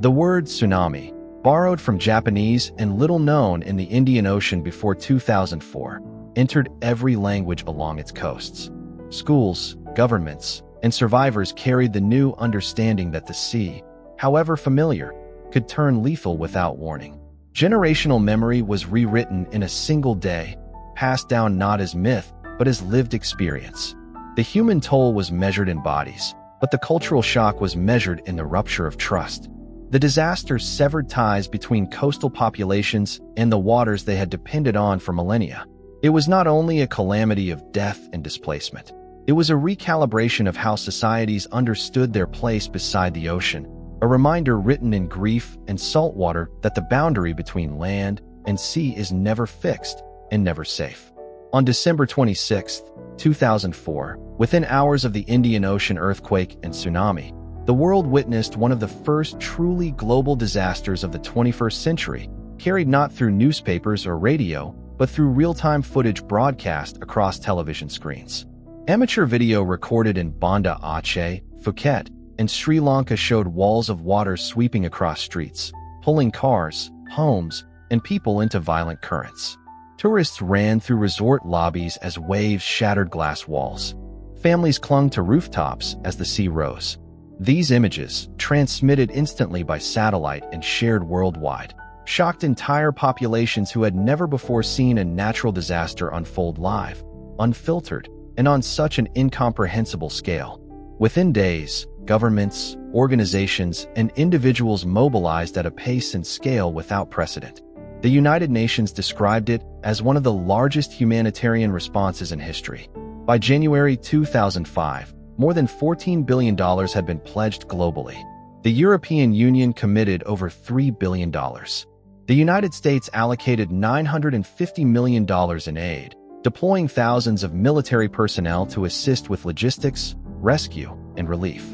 The word tsunami, borrowed from Japanese and little known in the Indian Ocean before 2004, entered every language along its coasts. Schools, governments, and survivors carried the new understanding that the sea, however familiar, could turn lethal without warning. Generational memory was rewritten in a single day, passed down not as myth, but as lived experience. The human toll was measured in bodies, but the cultural shock was measured in the rupture of trust. The disaster severed ties between coastal populations and the waters they had depended on for millennia. It was not only a calamity of death and displacement. It was a recalibration of how societies understood their place beside the ocean, a reminder written in grief and saltwater that the boundary between land and sea is never fixed and never safe. On December 26, 2004, within hours of the Indian Ocean earthquake and tsunami, the world witnessed one of the first truly global disasters of the 21st century, carried not through newspapers or radio, but through real-time footage broadcast across television screens. Amateur video recorded in Banda Aceh, Phuket, and Sri Lanka showed walls of water sweeping across streets, pulling cars, homes, and people into violent currents. Tourists ran through resort lobbies as waves shattered glass walls. Families clung to rooftops as the sea rose. These images, transmitted instantly by satellite and shared worldwide, shocked entire populations who had never before seen a natural disaster unfold live, unfiltered, and on such an incomprehensible scale. Within days, governments, organizations, and individuals mobilized at a pace and scale without precedent. The United Nations described it as one of the largest humanitarian responses in history. By January 2005, more than $14 billion had been pledged globally. The European Union committed over $3 billion. The United States allocated $950 million in aid, deploying thousands of military personnel to assist with logistics, rescue, and relief.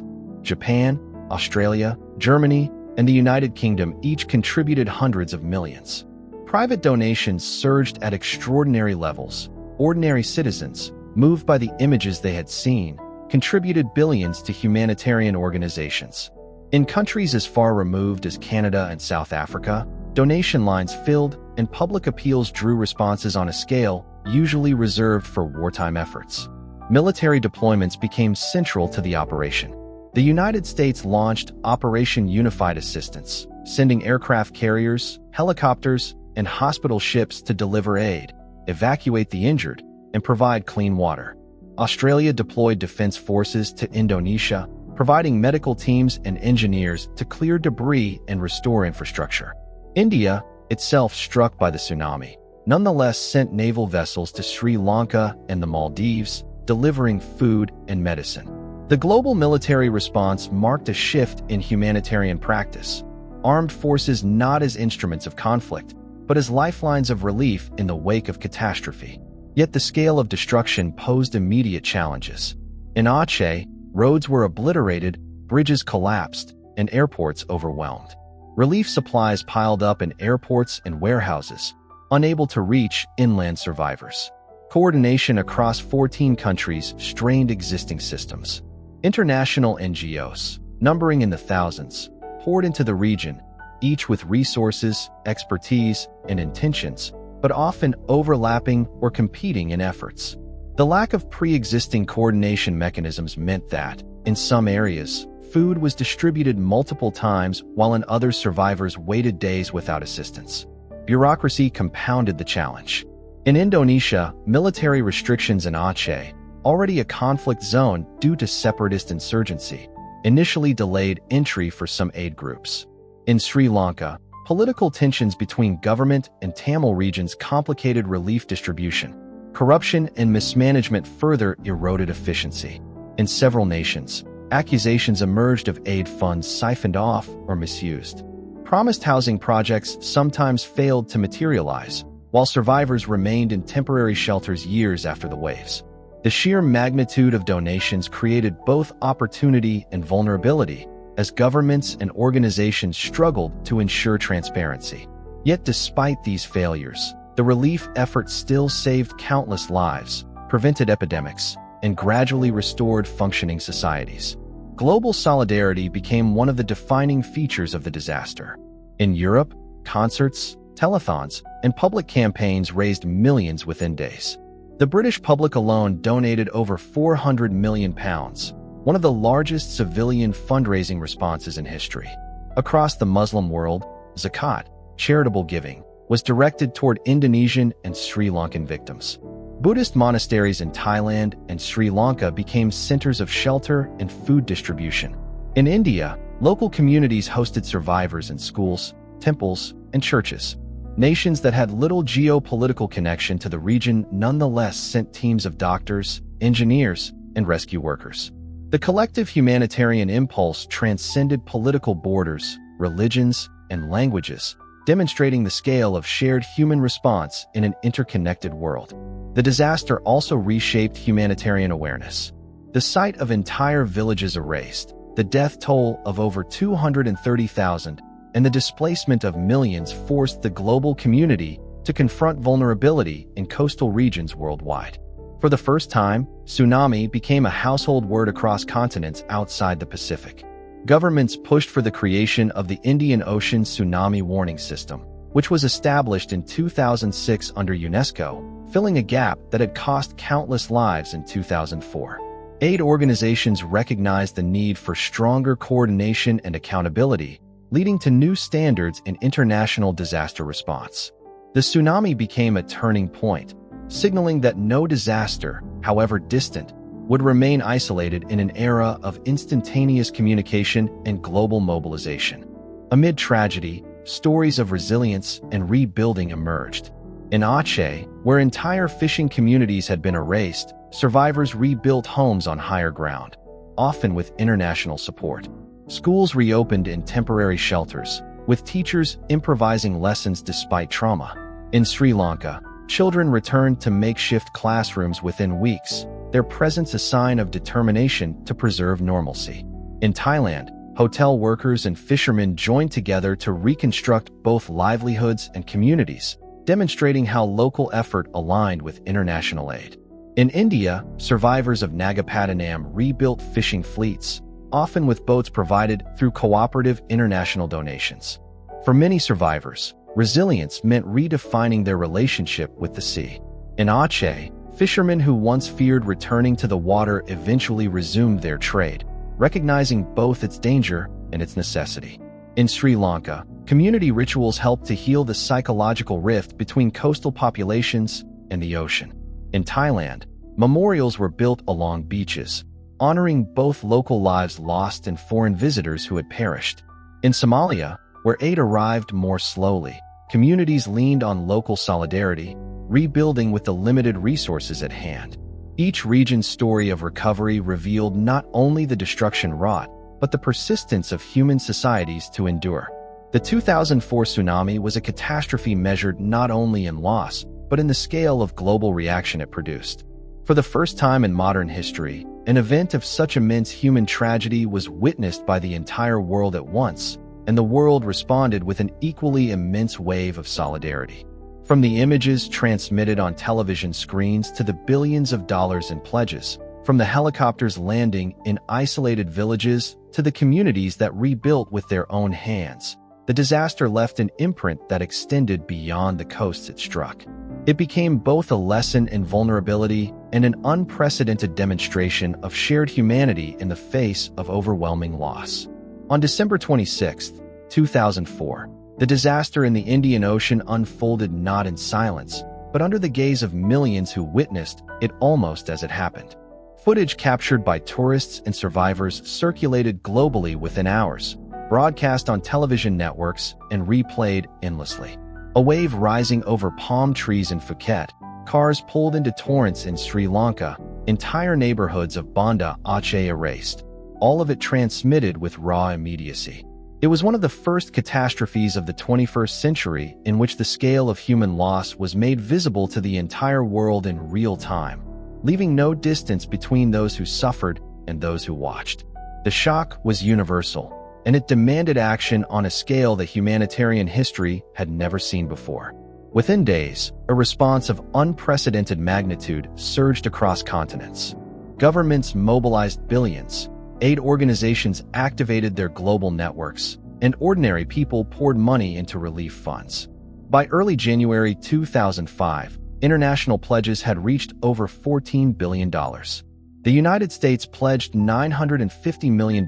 Japan, Australia, Germany, and the United Kingdom each contributed hundreds of millions. Private donations surged at extraordinary levels. Ordinary citizens, moved by the images they had seen, contributed billions to humanitarian organizations. In countries as far removed as Canada and South Africa, donation lines filled and public appeals drew responses on a scale usually reserved for wartime efforts. Military deployments became central to the operation. The United States launched Operation Unified Assistance, sending aircraft carriers, helicopters, and hospital ships to deliver aid, evacuate the injured, and provide clean water. Australia deployed defense forces to Indonesia, providing medical teams and engineers to clear debris and restore infrastructure. India, itself struck by the tsunami, nonetheless sent naval vessels to Sri Lanka and the Maldives, delivering food and medicine. The global military response marked a shift in humanitarian practice, armed forces not as instruments of conflict, but as lifelines of relief in the wake of catastrophe. Yet the scale of destruction posed immediate challenges. In Aceh, roads were obliterated, bridges collapsed, and airports overwhelmed. Relief supplies piled up in airports and warehouses, unable to reach inland survivors. Coordination across 14 countries strained existing systems. International NGOs, numbering in the thousands, poured into the region, each with resources, expertise, and intentions, but often overlapping or competing in efforts. The lack of pre-existing coordination mechanisms meant that, in some areas, food was distributed multiple times while in others survivors waited days without assistance. Bureaucracy compounded the challenge. In Indonesia, military restrictions in Aceh, already a conflict zone due to separatist insurgency, initially delayed entry for some aid groups. In Sri Lanka, political tensions between government and Tamil regions complicated relief distribution. Corruption and mismanagement further eroded efficiency. In several nations, accusations emerged of aid funds siphoned off or misused. Promised housing projects sometimes failed to materialize, while survivors remained in temporary shelters years after the waves. The sheer magnitude of donations created both opportunity and vulnerability, as governments and organizations struggled to ensure transparency. Yet despite these failures, the relief effort still saved countless lives, prevented epidemics, and gradually restored functioning societies. Global solidarity became one of the defining features of the disaster. In Europe, concerts, telethons, and public campaigns raised millions within days. The British public alone donated over £400 million, one of the largest civilian fundraising responses in history. Across the Muslim world, zakat, charitable giving, was directed toward Indonesian and Sri Lankan victims. Buddhist monasteries in Thailand and Sri Lanka became centers of shelter and food distribution. In India, local communities hosted survivors in schools, temples, and churches. Nations that had little geopolitical connection to the region nonetheless sent teams of doctors, engineers, and rescue workers. The collective humanitarian impulse transcended political borders, religions, and languages, demonstrating the scale of shared human response in an interconnected world. The disaster also reshaped humanitarian awareness. The sight of entire villages erased, the death toll of over 230,000, and the displacement of millions forced the global community to confront vulnerability in coastal regions worldwide. For the first time, tsunami became a household word across continents outside the Pacific. Governments pushed for the creation of the Indian Ocean Tsunami Warning System, which was established in 2006 under UNESCO, filling a gap that had cost countless lives in 2004. Aid organizations recognized the need for stronger coordination and accountability, leading to new standards in international disaster response. The tsunami became a turning point, signaling that no disaster, however distant, would remain isolated in an era of instantaneous communication and global mobilization. Amid tragedy, stories of resilience and rebuilding emerged. In Aceh, where entire fishing communities had been erased, survivors rebuilt homes on higher ground, often with international support. Schools reopened in temporary shelters, with teachers improvising lessons despite trauma. In Sri Lanka, children returned to makeshift classrooms within weeks, their presence a sign of determination to preserve normalcy. In Thailand, hotel workers and fishermen joined together to reconstruct both livelihoods and communities, demonstrating how local effort aligned with international aid. In India, survivors of Nagapattinam rebuilt fishing fleets, often with boats provided through cooperative international donations. For many survivors, resilience meant redefining their relationship with the sea. In Aceh, fishermen who once feared returning to the water eventually resumed their trade, recognizing both its danger and its necessity. In Sri Lanka, community rituals helped to heal the psychological rift between coastal populations and the ocean. In Thailand, memorials were built along beaches, honoring both local lives lost and foreign visitors who had perished. In Somalia, where aid arrived more slowly, communities leaned on local solidarity, rebuilding with the limited resources at hand. Each region's story of recovery revealed not only the destruction wrought, but the persistence of human societies to endure. The 2004 tsunami was a catastrophe measured not only in loss, but in the scale of global reaction it produced. For the first time in modern history, an event of such immense human tragedy was witnessed by the entire world at once, and the world responded with an equally immense wave of solidarity. From the images transmitted on television screens to the billions of dollars in pledges, from the helicopters landing in isolated villages to the communities that rebuilt with their own hands, the disaster left an imprint that extended beyond the coasts it struck. It became both a lesson in vulnerability and an unprecedented demonstration of shared humanity in the face of overwhelming loss. On December 26, 2004, the disaster in the Indian Ocean unfolded not in silence, but under the gaze of millions who witnessed it almost as it happened. Footage captured by tourists and survivors circulated globally within hours, broadcast on television networks, and replayed endlessly. A wave rising over palm trees in Phuket, cars pulled into torrents in Sri Lanka, entire neighborhoods of Banda Aceh erased, all of it transmitted with raw immediacy. It was one of the first catastrophes of the 21st century in which the scale of human loss was made visible to the entire world in real time, leaving no distance between those who suffered and those who watched. The shock was universal, and it demanded action on a scale that humanitarian history had never seen before. Within days, a response of unprecedented magnitude surged across continents. Governments mobilized billions, aid organizations activated their global networks, and ordinary people poured money into relief funds. By early January 2005, international pledges had reached over $14 billion. The United States pledged $950 million,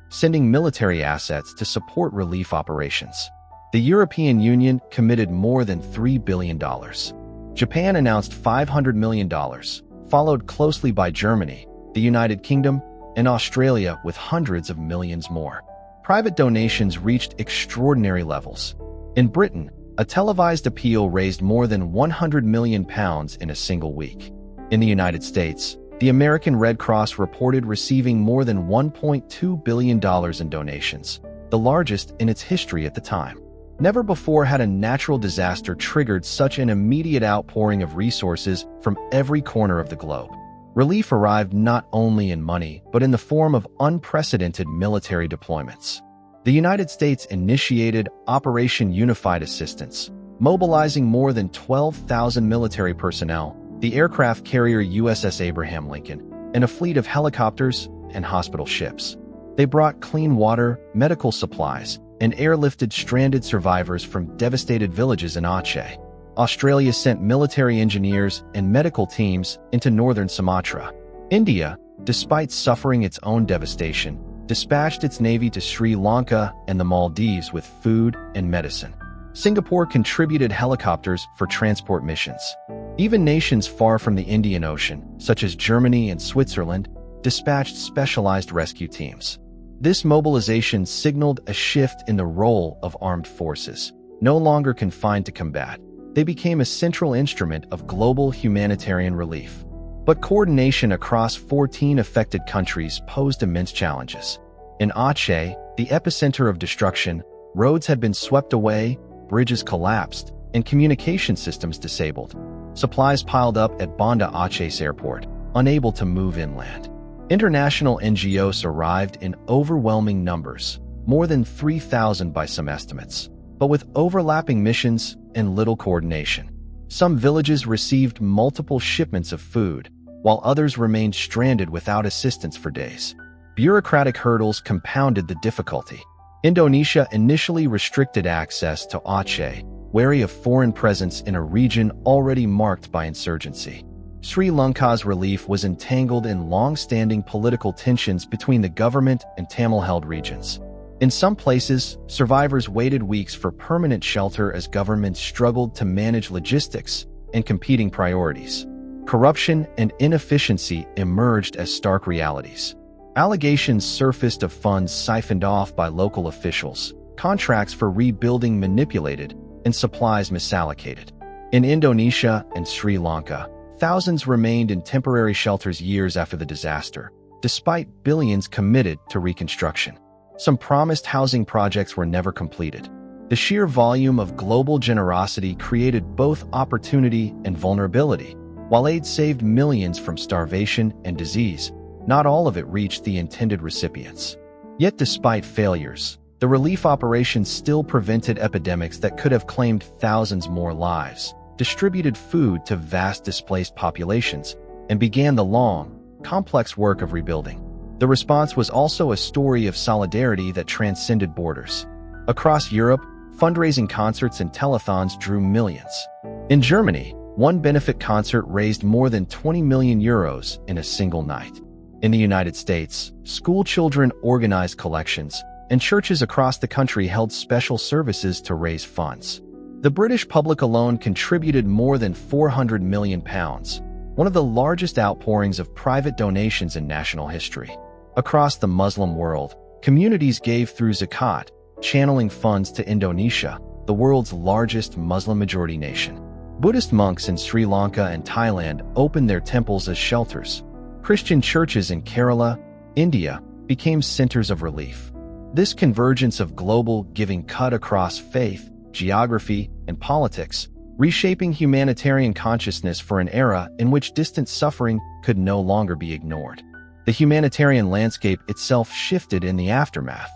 sending military assets to support relief operations. The European Union committed more than $3 billion. Japan announced $500 million, followed closely by Germany, the United Kingdom, and Australia with hundreds of millions more. Private donations reached extraordinary levels. In Britain, a televised appeal raised more than £100 million in a single week. In the United States, the American Red Cross reported receiving more than $1.2 billion in donations, the largest in its history at the time. Never before had a natural disaster triggered such an immediate outpouring of resources from every corner of the globe. Relief arrived not only in money, but in the form of unprecedented military deployments. The United States initiated Operation Unified Assistance, mobilizing more than 12,000 military personnel, the aircraft carrier USS Abraham Lincoln, and a fleet of helicopters and hospital ships. They brought clean water, medical supplies, and airlifted stranded survivors from devastated villages in Aceh. Australia sent military engineers and medical teams into northern Sumatra. India, despite suffering its own devastation, dispatched its navy to Sri Lanka and the Maldives with food and medicine. Singapore contributed helicopters for transport missions. Even nations far from the Indian Ocean, such as Germany and Switzerland, dispatched specialized rescue teams. This mobilization signaled a shift in the role of armed forces. No longer confined to combat, they became a central instrument of global humanitarian relief. But coordination across 14 affected countries posed immense challenges. In Aceh, the epicenter of destruction, roads had been swept away, bridges collapsed, and communication systems disabled. Supplies piled up at Banda Aceh airport, unable to move inland. International NGOs arrived in overwhelming numbers, more than 3,000 by some estimates, but with overlapping missions and little coordination. Some villages received multiple shipments of food, while others remained stranded without assistance for days. Bureaucratic hurdles compounded the difficulty. Indonesia initially restricted access to Aceh, wary of foreign presence in a region already marked by insurgency. Sri Lanka's relief was entangled in long-standing political tensions between the government and Tamil-held regions. In some places, survivors waited weeks for permanent shelter as governments struggled to manage logistics and competing priorities. Corruption and inefficiency emerged as stark realities. Allegations surfaced of funds siphoned off by local officials, contracts for rebuilding manipulated, and supplies misallocated. In Indonesia and Sri Lanka, thousands remained in temporary shelters years after the disaster, despite billions committed to reconstruction. Some promised housing projects were never completed. The sheer volume of global generosity created both opportunity and vulnerability. While aid saved millions from starvation and disease, not all of it reached the intended recipients. Yet despite failures, the relief operations still prevented epidemics that could have claimed thousands more lives, distributed food to vast displaced populations, and began the long, complex work of rebuilding. The response was also a story of solidarity that transcended borders. Across Europe, fundraising concerts and telethons drew millions. In Germany, one benefit concert raised more than 20 million euros in a single night. In the United States, school children organized collections, and churches across the country held special services to raise funds. The British public alone contributed more than £400 million, one of the largest outpourings of private donations in national history. Across the Muslim world, communities gave through zakat, channeling funds to Indonesia, the world's largest Muslim-majority nation. Buddhist monks in Sri Lanka and Thailand opened their temples as shelters. Christian churches in Kerala, India, became centers of relief. This convergence of global giving cut across faith, geography, and politics, reshaping humanitarian consciousness for an era in which distant suffering could no longer be ignored. The humanitarian landscape itself shifted in the aftermath.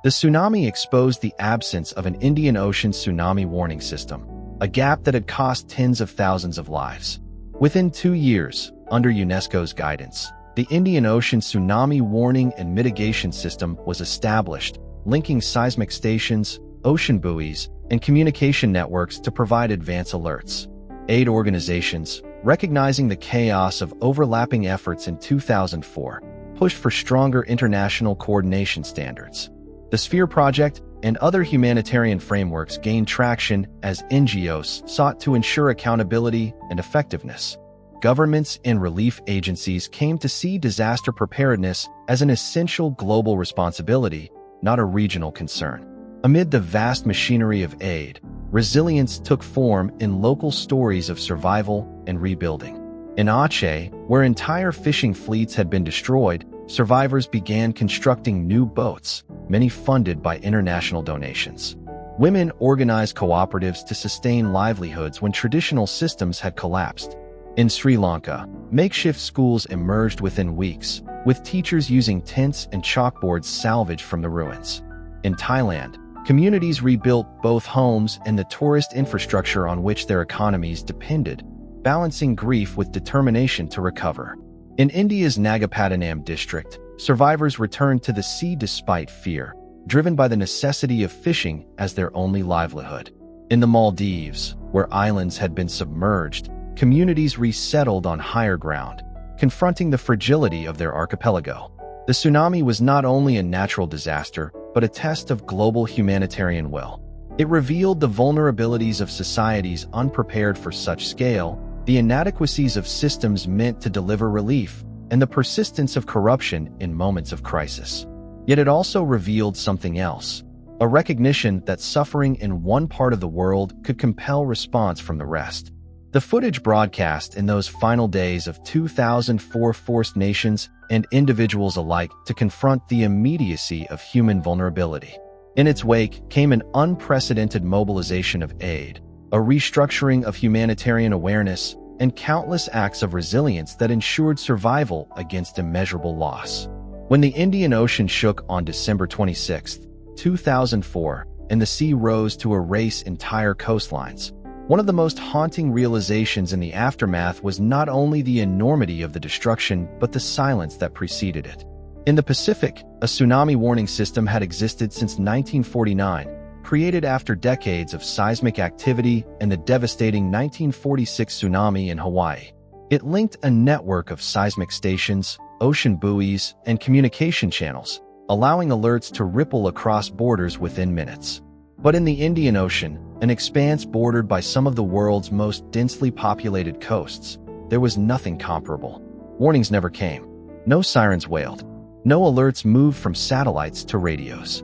The tsunami exposed the absence of an Indian Ocean tsunami warning system, a gap that had cost tens of thousands of lives. Within 2 years, under UNESCO's guidance, the Indian Ocean Tsunami Warning and Mitigation System was established, linking seismic stations, ocean buoys, and communication networks to provide advance alerts. Aid organizations, recognizing the chaos of overlapping efforts in 2004, pushed for stronger international coordination standards. The Sphere Project, and other humanitarian frameworks gained traction as NGOs sought to ensure accountability and effectiveness. Governments and relief agencies came to see disaster preparedness as an essential global responsibility, not a regional concern. Amid the vast machinery of aid, resilience took form in local stories of survival and rebuilding. In Aceh, where entire fishing fleets had been destroyed, survivors began constructing new boats, many funded by international donations. Women organized cooperatives to sustain livelihoods when traditional systems had collapsed. In Sri Lanka, makeshift schools emerged within weeks, with teachers using tents and chalkboards salvaged from the ruins. In Thailand, communities rebuilt both homes and the tourist infrastructure on which their economies depended, balancing grief with determination to recover. In India's Nagapattinam district, survivors returned to the sea despite fear, driven by the necessity of fishing as their only livelihood. In the Maldives, where islands had been submerged, communities resettled on higher ground, confronting the fragility of their archipelago. The tsunami was not only a natural disaster, but a test of global humanitarian will. It revealed the vulnerabilities of societies unprepared for such scale, the inadequacies of systems meant to deliver relief, and the persistence of corruption in moments of crisis. Yet it also revealed something else, a recognition that suffering in one part of the world could compel response from the rest. The footage broadcast in those final days of 2004 forced nations and individuals alike to confront the immediacy of human vulnerability. In its wake came an unprecedented mobilization of aid, a restructuring of humanitarian awareness, and countless acts of resilience that ensured survival against immeasurable loss. When the Indian Ocean shook on December 26, 2004, and the sea rose to erase entire coastlines, one of the most haunting realizations in the aftermath was not only the enormity of the destruction, but the silence that preceded it. In the Pacific, a tsunami warning system had existed since 1949, created after decades of seismic activity and the devastating 1946 tsunami in Hawaii. It linked a network of seismic stations, ocean buoys, and communication channels, allowing alerts to ripple across borders within minutes. But in the Indian Ocean, an expanse bordered by some of the world's most densely populated coasts, there was nothing comparable. Warnings never came. No sirens wailed. No alerts moved from satellites to radios.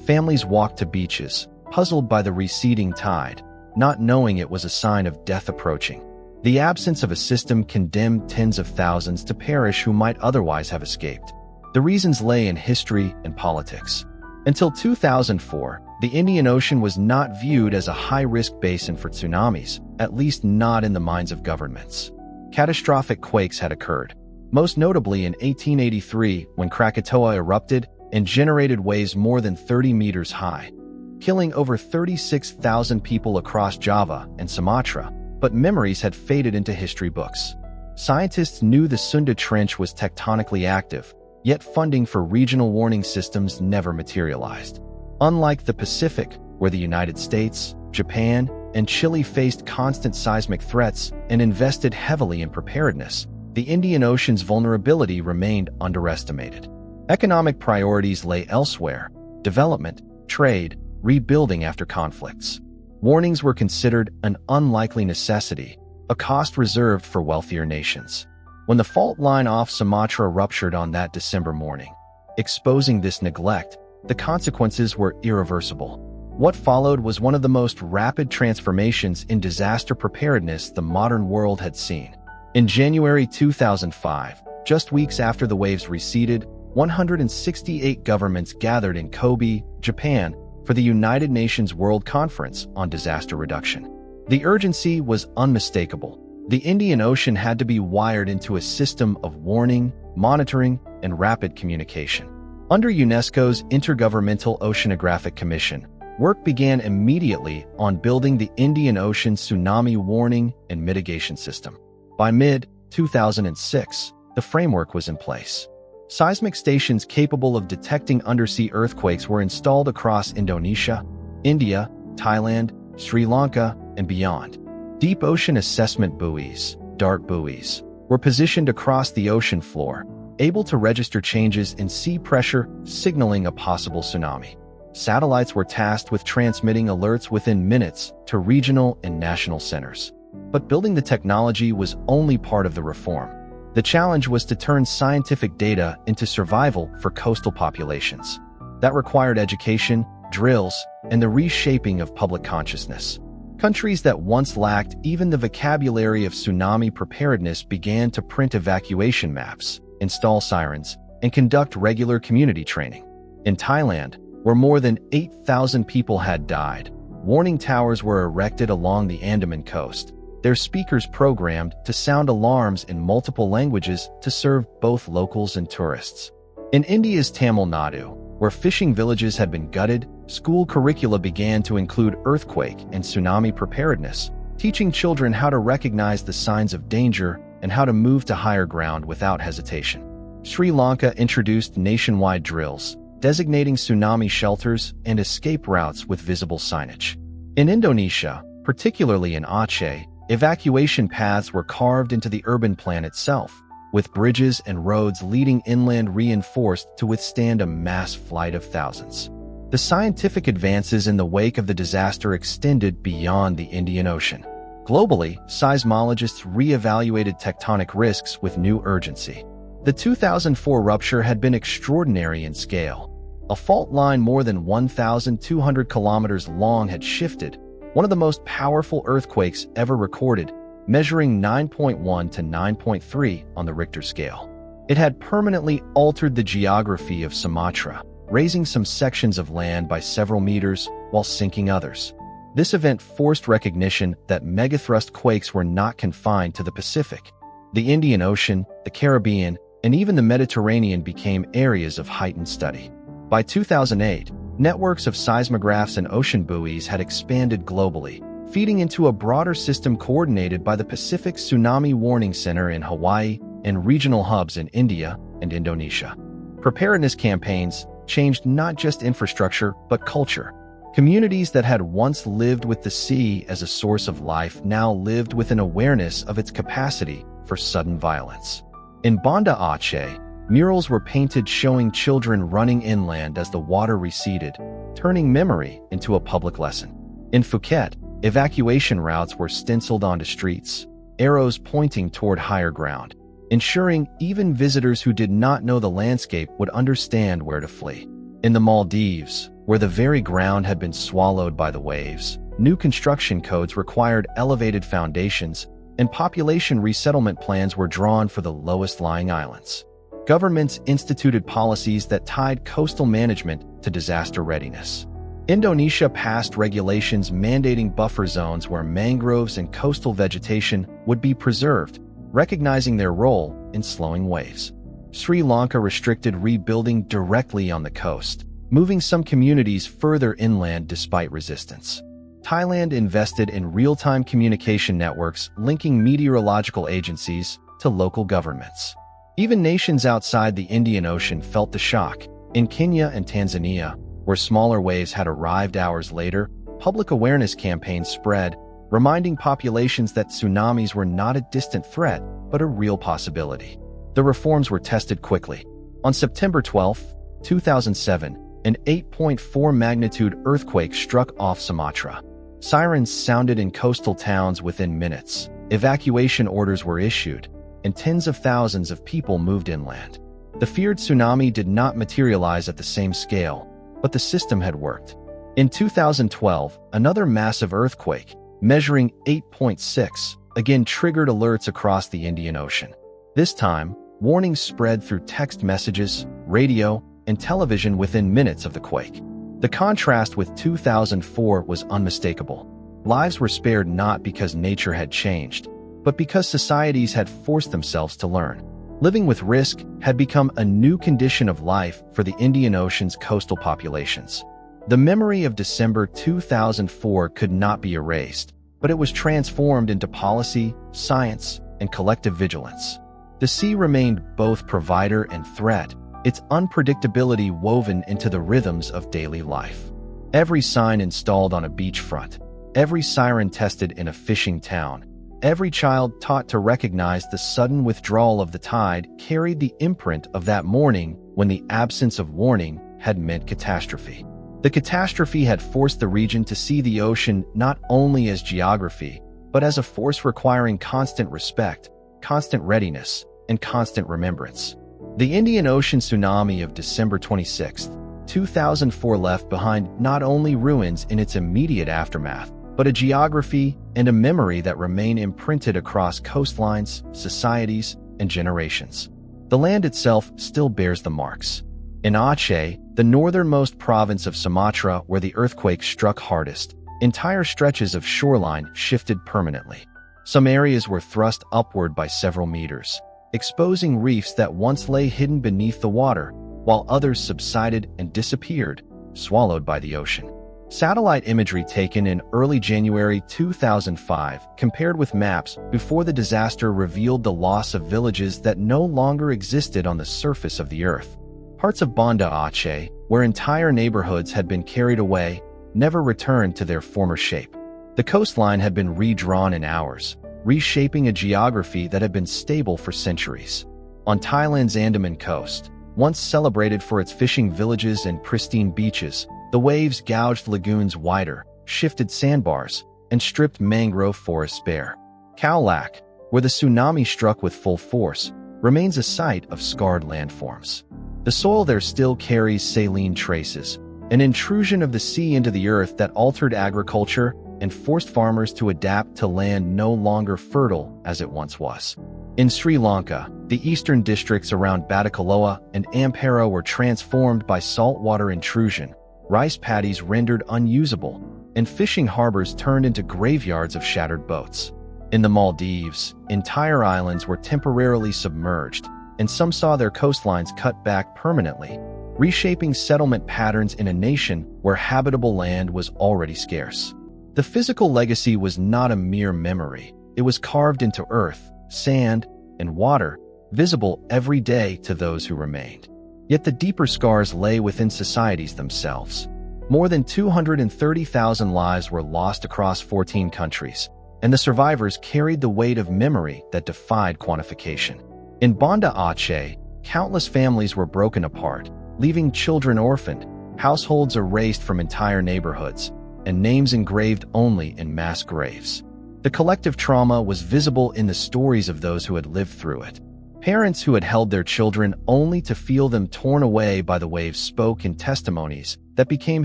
Families walked to beaches, puzzled by the receding tide, not knowing it was a sign of death approaching. The absence of a system condemned tens of thousands to perish who might otherwise have escaped. The reasons lay in history and politics. Until 2004, the Indian Ocean was not viewed as a high-risk basin for tsunamis, at least not in the minds of governments. Catastrophic quakes had occurred, most notably in 1883 when Krakatoa erupted and generated waves more than 30 meters high, killing over 36,000 people across Java and Sumatra, but memories had faded into history books. Scientists knew the Sunda Trench was tectonically active, yet funding for regional warning systems never materialized. Unlike the Pacific, where the United States, Japan, and Chile faced constant seismic threats and invested heavily in preparedness, the Indian Ocean's vulnerability remained underestimated. Economic priorities lay elsewhere: development, trade, rebuilding after conflicts. Warnings were considered an unlikely necessity, a cost reserved for wealthier nations. When the fault line off Sumatra ruptured on that December morning, exposing this neglect, the consequences were irreversible. What followed was one of the most rapid transformations in disaster preparedness the modern world had seen. In January 2005, just weeks after the waves receded, 168 governments gathered in Kobe, Japan, for the United Nations World Conference on Disaster Reduction. The urgency was unmistakable. The Indian Ocean had to be wired into a system of warning, monitoring, and rapid communication. Under UNESCO's Intergovernmental Oceanographic Commission, work began immediately on building the Indian Ocean Tsunami Warning and Mitigation System. By mid-2006, the framework was in place. Seismic stations capable of detecting undersea earthquakes were installed across Indonesia, India, Thailand, Sri Lanka, and beyond. Deep ocean assessment buoys, DART buoys, were positioned across the ocean floor, able to register changes in sea pressure, signaling a possible tsunami. satellites were tasked with transmitting alerts within minutes to regional and national centers. But building the technology was only part of the reform. The challenge was to turn scientific data into survival for coastal populations. That required education, drills, and the reshaping of public consciousness. Countries that once lacked even the vocabulary of tsunami preparedness began to print evacuation maps, install sirens, and conduct regular community training. In Thailand, where more than 8,000 people had died, warning towers were erected along the Andaman coast, their speakers programmed to sound alarms in multiple languages to serve both locals and tourists. In India's Tamil Nadu, where fishing villages had been gutted, school curricula began to include earthquake and tsunami preparedness, teaching children how to recognize the signs of danger and how to move to higher ground without hesitation. Sri Lanka introduced nationwide drills, designating tsunami shelters and escape routes with visible signage. In Indonesia, particularly in Aceh, evacuation paths were carved into the urban plan itself, with bridges and roads leading inland reinforced to withstand a mass flight of thousands. The scientific advances in the wake of the disaster extended beyond the Indian Ocean. Globally, seismologists re-evaluated tectonic risks with new urgency. The 2004 rupture had been extraordinary in scale. A fault line more than 1,200 kilometers long had shifted, one of the most powerful earthquakes ever recorded, measuring 9.1 to 9.3 on the Richter scale. It had permanently altered the geography of Sumatra, raising some sections of land by several meters while sinking others. This event forced recognition that megathrust quakes were not confined to the Pacific. The Indian Ocean, the Caribbean, and even the Mediterranean became areas of heightened study. By 2008, networks of seismographs and ocean buoys had expanded globally, feeding into a broader system coordinated by the Pacific Tsunami Warning Center in Hawaii and regional hubs in India and Indonesia. Preparedness campaigns changed not just infrastructure but culture. Communities that had once lived with the sea as a source of life now lived with an awareness of its capacity for sudden violence. In Banda Aceh, murals were painted showing children running inland as the water receded, turning memory into a public lesson. In Phuket, evacuation routes were stenciled onto streets, arrows pointing toward higher ground, ensuring even visitors who did not know the landscape would understand where to flee. In the Maldives, where the very ground had been swallowed by the waves, new construction codes required elevated foundations, and population resettlement plans were drawn for the lowest-lying islands. Governments instituted policies that tied coastal management to disaster readiness. Indonesia passed regulations mandating buffer zones where mangroves and coastal vegetation would be preserved, recognizing their role in slowing waves. Sri Lanka restricted rebuilding directly on the coast, moving some communities further inland despite resistance. Thailand invested in real-time communication networks linking meteorological agencies to local governments. Even nations outside the Indian Ocean felt the shock. In Kenya and Tanzania, where smaller waves had arrived hours later, public awareness campaigns spread, reminding populations that tsunamis were not a distant threat, but a real possibility. The reforms were tested quickly. On September 12, 2007, an 8.4 magnitude earthquake struck off Sumatra. Sirens sounded in coastal towns within minutes. Evacuation orders were issued, and tens of thousands of people moved inland. The feared tsunami did not materialize at the same scale, but the system had worked. In 2012, another massive earthquake, measuring 8.6, again triggered alerts across the Indian Ocean. This time, warnings spread through text messages, radio, and television within minutes of the quake. The contrast with 2004 was unmistakable. Lives were spared not because nature had changed, but because societies had forced themselves to learn. Living with risk had become a new condition of life for the Indian Ocean's coastal populations. The memory of December 2004 could not be erased, but it was transformed into policy, science, and collective vigilance. The sea remained both provider and threat, its unpredictability woven into the rhythms of daily life. Every sign installed on a beachfront, every siren tested in a fishing town, every child taught to recognize the sudden withdrawal of the tide carried the imprint of that morning when the absence of warning had meant catastrophe. The catastrophe had forced the region to see the ocean not only as geography, but as a force requiring constant respect, constant readiness, and constant remembrance. The Indian Ocean tsunami of December 26, 2004 left behind not only ruins in its immediate aftermath, but a geography and a memory that remain imprinted across coastlines, societies, and generations. The land itself still bears the marks. In Aceh, the northernmost province of Sumatra where the earthquake struck hardest, entire stretches of shoreline shifted permanently. Some areas were thrust upward by several meters, exposing reefs that once lay hidden beneath the water, while others subsided and disappeared, swallowed by the ocean. Satellite imagery taken in early January 2005 compared with maps before the disaster revealed the loss of villages that no longer existed on the surface of the earth. Parts of Banda Aceh, where entire neighborhoods had been carried away, never returned to their former shape. The coastline had been redrawn in hours, reshaping a geography that had been stable for centuries. On Thailand's Andaman coast, once celebrated for its fishing villages and pristine beaches, the waves gouged lagoons wider, shifted sandbars, and stripped mangrove forests bare. Khao Lak, where the tsunami struck with full force, remains a site of scarred landforms. The soil there still carries saline traces, an intrusion of the sea into the earth that altered agriculture and forced farmers to adapt to land no longer fertile as it once was. In Sri Lanka, the eastern districts around Batticaloa and Ampara were transformed by saltwater intrusion, rice paddies rendered unusable, and fishing harbors turned into graveyards of shattered boats. In the Maldives, entire islands were temporarily submerged, and some saw their coastlines cut back permanently, reshaping settlement patterns in a nation where habitable land was already scarce. The physical legacy was not a mere memory. It was carved into earth, sand, and water, visible every day to those who remained. Yet the deeper scars lay within societies themselves. More than 230,000 lives were lost across 14 countries, and the survivors carried the weight of memory that defied quantification. In Banda Aceh, countless families were broken apart, leaving children orphaned, households erased from entire neighborhoods, and names engraved only in mass graves. The collective trauma was visible in the stories of those who had lived through it. Parents who had held their children only to feel them torn away by the waves spoke in testimonies that became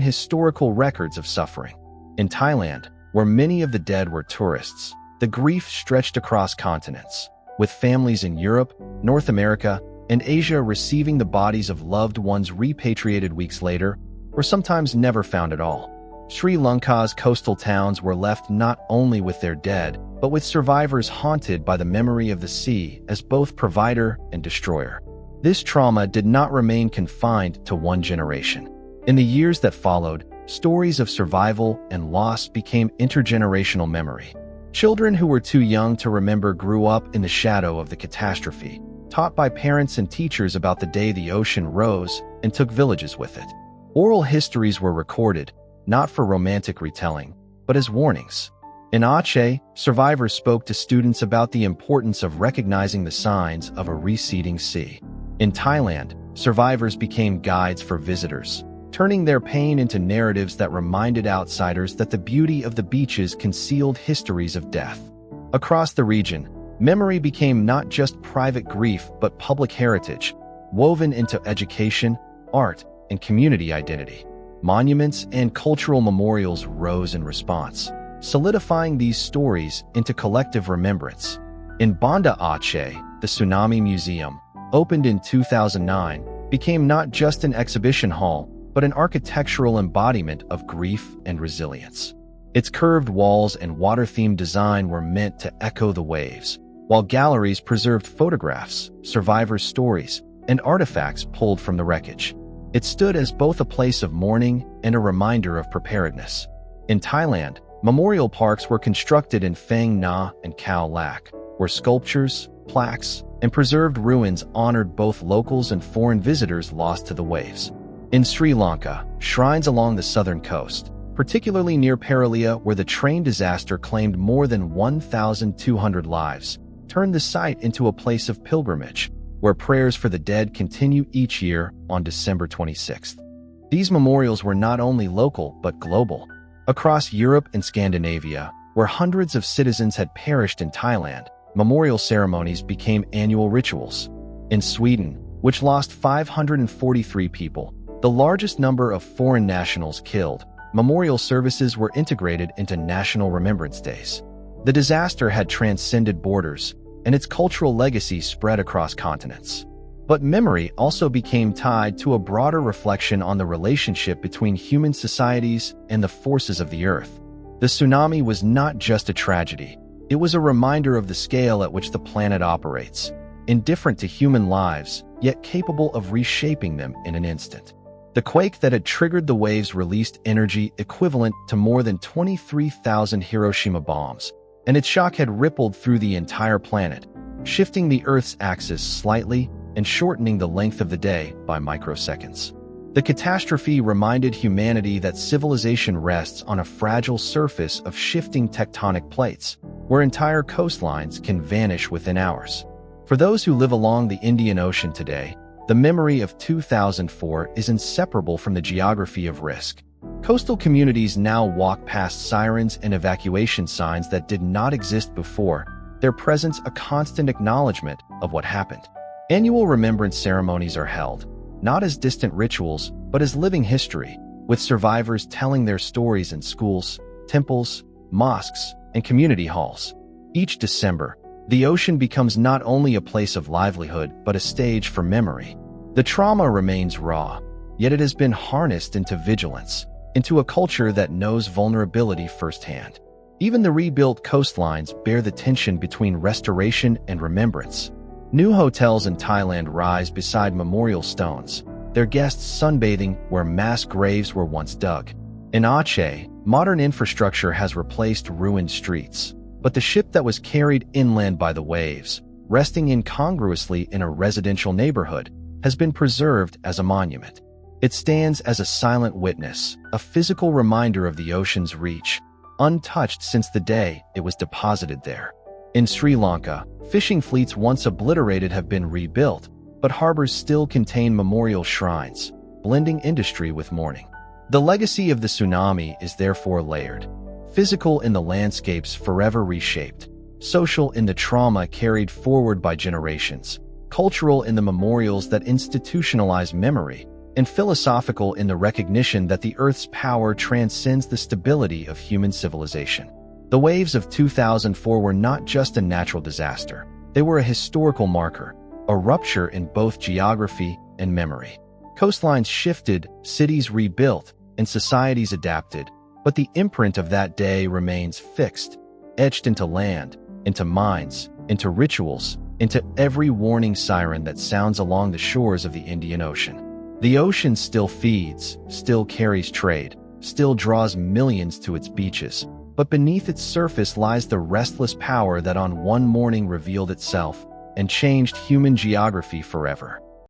historical records of suffering. In Thailand, where many of the dead were tourists, the grief stretched across continents, with families in Europe, North America, and Asia receiving the bodies of loved ones repatriated weeks later, or sometimes never found at all. Sri Lanka's coastal towns were left not only with their dead, but with survivors haunted by the memory of the sea as both provider and destroyer. This trauma did not remain confined to one generation. In the years that followed, stories of survival and loss became intergenerational memory. Children who were too young to remember grew up in the shadow of the catastrophe, taught by parents and teachers about the day the ocean rose and took villages with it. Oral histories were recorded, not for romantic retelling, but as warnings. In Aceh, survivors spoke to students about the importance of recognizing the signs of a receding sea. In Thailand, survivors became guides for visitors, turning their pain into narratives that reminded outsiders that the beauty of the beaches concealed histories of death. Across the region, memory became not just private grief but public heritage, woven into education, art, and community identity. Monuments and cultural memorials rose in response, solidifying these stories into collective remembrance. In Banda Aceh, the Tsunami Museum, opened in 2009, became not just an exhibition hall, but an architectural embodiment of grief and resilience. Its curved walls and water-themed design were meant to echo the waves, while galleries preserved photographs, survivors' stories, and artifacts pulled from the wreckage. It stood as both a place of mourning and a reminder of preparedness. In Thailand, memorial parks were constructed in Phang Nga and Khao Lak, where sculptures, plaques, and preserved ruins honored both locals and foreign visitors lost to the waves. In Sri Lanka, shrines along the southern coast, particularly near Paralia where the train disaster claimed more than 1,200 lives, turned the site into a place of pilgrimage, where prayers for the dead continue each year on December 26th. These memorials were not only local but global. Across Europe and Scandinavia, where hundreds of citizens had perished in Thailand, memorial ceremonies became annual rituals. In Sweden, which lost 543 people, the largest number of foreign nationals killed, memorial services were integrated into national remembrance days. The disaster had transcended borders, and its cultural legacy spread across continents. But memory also became tied to a broader reflection on the relationship between human societies and the forces of the earth. The tsunami was not just a tragedy. It was a reminder of the scale at which the planet operates, indifferent to human lives, yet capable of reshaping them in an instant. The quake that had triggered the waves released energy equivalent to more than 23,000 Hiroshima bombs, and its shock had rippled through the entire planet, shifting the Earth's axis slightly and shortening the length of the day by microseconds. The catastrophe reminded humanity that civilization rests on a fragile surface of shifting tectonic plates, where entire coastlines can vanish within hours. For those who live along the Indian Ocean today, the memory of 2004 is inseparable from the geography of risk. Coastal communities now walk past sirens and evacuation signs that did not exist before, their presence a constant acknowledgement of what happened. Annual remembrance ceremonies are held, not as distant rituals, but as living history, with survivors telling their stories in schools, temples, mosques, and community halls. Each December, the ocean becomes not only a place of livelihood but a stage for memory. The trauma remains raw, yet it has been harnessed into vigilance, into a culture that knows vulnerability firsthand. Even the rebuilt coastlines bear the tension between restoration and remembrance. New hotels in Thailand rise beside memorial stones, their guests sunbathing where mass graves were once dug. In Aceh, modern infrastructure has replaced ruined streets, but the ship that was carried inland by the waves, resting incongruously in a residential neighborhood, has been preserved as a monument. It stands as a silent witness, a physical reminder of the ocean's reach, untouched since the day it was deposited there. In Sri Lanka, fishing fleets once obliterated have been rebuilt, but harbors still contain memorial shrines, blending industry with mourning. The legacy of the tsunami is therefore layered. Physical in the landscapes forever reshaped, social in the trauma carried forward by generations, cultural in the memorials that institutionalize memory, and philosophical in the recognition that the Earth's power transcends the stability of human civilization. The waves of 2004 were not just a natural disaster. They were a historical marker, a rupture in both geography and memory. Coastlines shifted, cities rebuilt, and societies adapted, but the imprint of that day remains fixed, etched into land, into minds, into rituals, into every warning siren that sounds along the shores of the Indian Ocean. The ocean still feeds, still carries trade, still draws millions to its beaches, but beneath its surface lies the restless power that on one morning revealed itself and changed human geography forever.